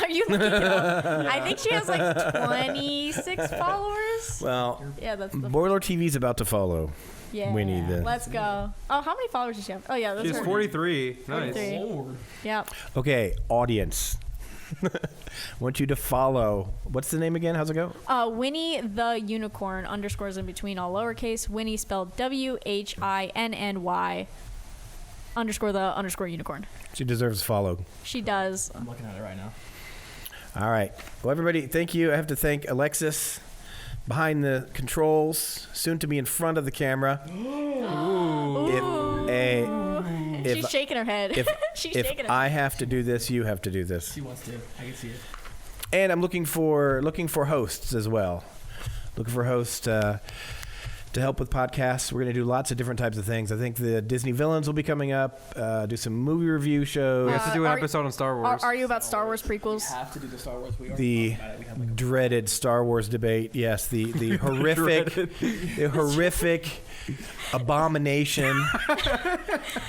Are you looking it up? I think she has like 26 followers. Well, Yeah, that's the Boiler TV's about to follow. yeah. Winnie the- Let's go. Oh, how many followers does she have? Oh yeah, that's She's her. 43. Nice. 43. Lord. Yep. Okay, audience. Want you to follow. What's the name again? How's it go? Winnie the unicorn, underscores in between, all lowercase. Winnie spelled WHINNY _the unicorn. She deserves a follow. She does. I'm looking at it right now. All right. Well, everybody, thank you. I have to thank Alexis behind the controls, soon to be in front of the camera. She's shaking her head. She's If shaking her I have to do this, you have to do this. She wants to. I can see it. And I'm looking for hosts as well. Looking for hosts to help with podcasts. We're going to do lots of different types of things. I think the Disney villains will be coming up. Do some movie review shows. We have to do an Are- episode on Star Wars. Are you about Star Wars We prequels? have to do the Star Wars. We are The talking about it. We have like a dreaded Star Wars debate. Yes, the horrific abomination that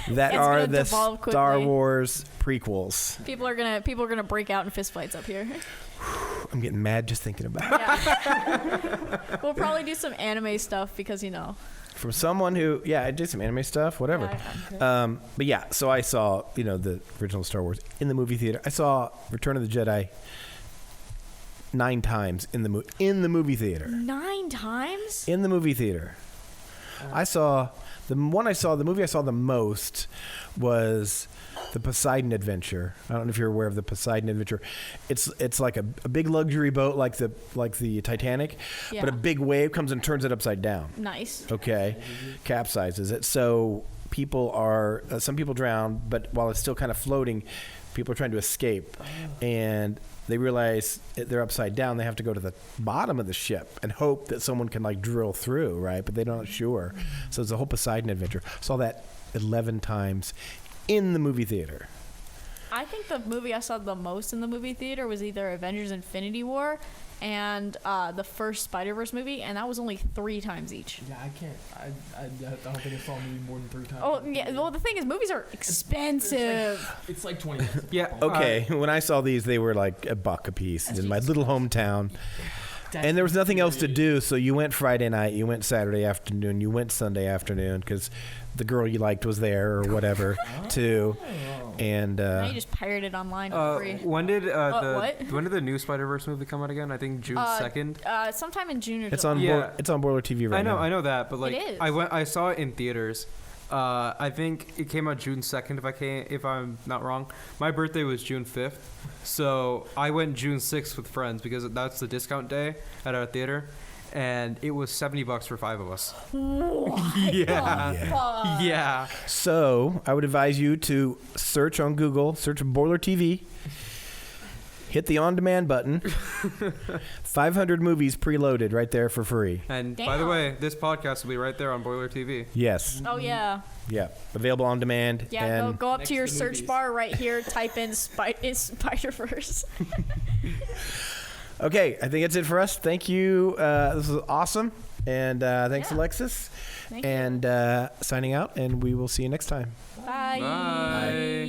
It's are gonna the devolve quickly. Star Wars prequels. People are gonna break out in fistfights up here. I'm getting mad just thinking about it. Yeah. We'll probably do some anime stuff because From someone who, I did some anime stuff, whatever. But yeah, so I saw, the original Star Wars in the movie theater. I saw Return of the Jedi 9 times in the movie theater. 9 times? In the movie theater. The movie I saw the most was the Poseidon Adventure. I don't know if you're aware of the Poseidon Adventure. It's like a big luxury boat like the Titanic, Yeah. but a big wave comes and turns it upside down. Nice. Okay, capsizes it. So some people drown, but while it's still kind of floating, people are trying to escape, and they realize they're upside down. They have to go to the bottom of the ship and hope that someone can drill through, right? But they're not sure. So it's a whole Poseidon Adventure. Saw that 11 times in the movie theater. I think the movie I saw the most in the movie theater was either Avengers Infinity War and the first Spider-Verse movie, and that was only 3 times each. Yeah, I can't. I don't think I saw a movie more than 3 times. Oh, yeah. Well, the thing is, movies are expensive. It's like 20 minutes. Yeah. Okay, when I saw these, they were like $1 a piece in my little hometown. And there was nothing else to do, so you went Friday night, you went Saturday afternoon, you went Sunday afternoon because the girl you liked was there or whatever, too. And Now you just pirate it online for free. When did what? when did the new Spider-Verse movie come out again? I think June 2nd. Sometime in June or it's July. on Yeah. it's on Boiler TV right now. I know that, but It is. I saw it in theaters. I think it came out June 2nd if I'm not wrong. My birthday was June 5th. So I went June 6th with friends because that's the discount day at our theater, and it was $70 for 5 of us. Yeah. Yeah. So I would advise you to search on Google, search Boiler TV, hit the on-demand button. 500 movies preloaded right there for free. And by the Damn. way, this podcast will be right there on Boiler TV. Yes. Oh, yeah. Yeah. Available on demand. Yeah, and go up Next to your to search movies. bar right here, type in Spider-Verse. Okay, I think that's it for us. Thank you. This was awesome. And thanks, Yeah. Alexis. Thank you. And signing out, and we will see you next time. Bye. Bye.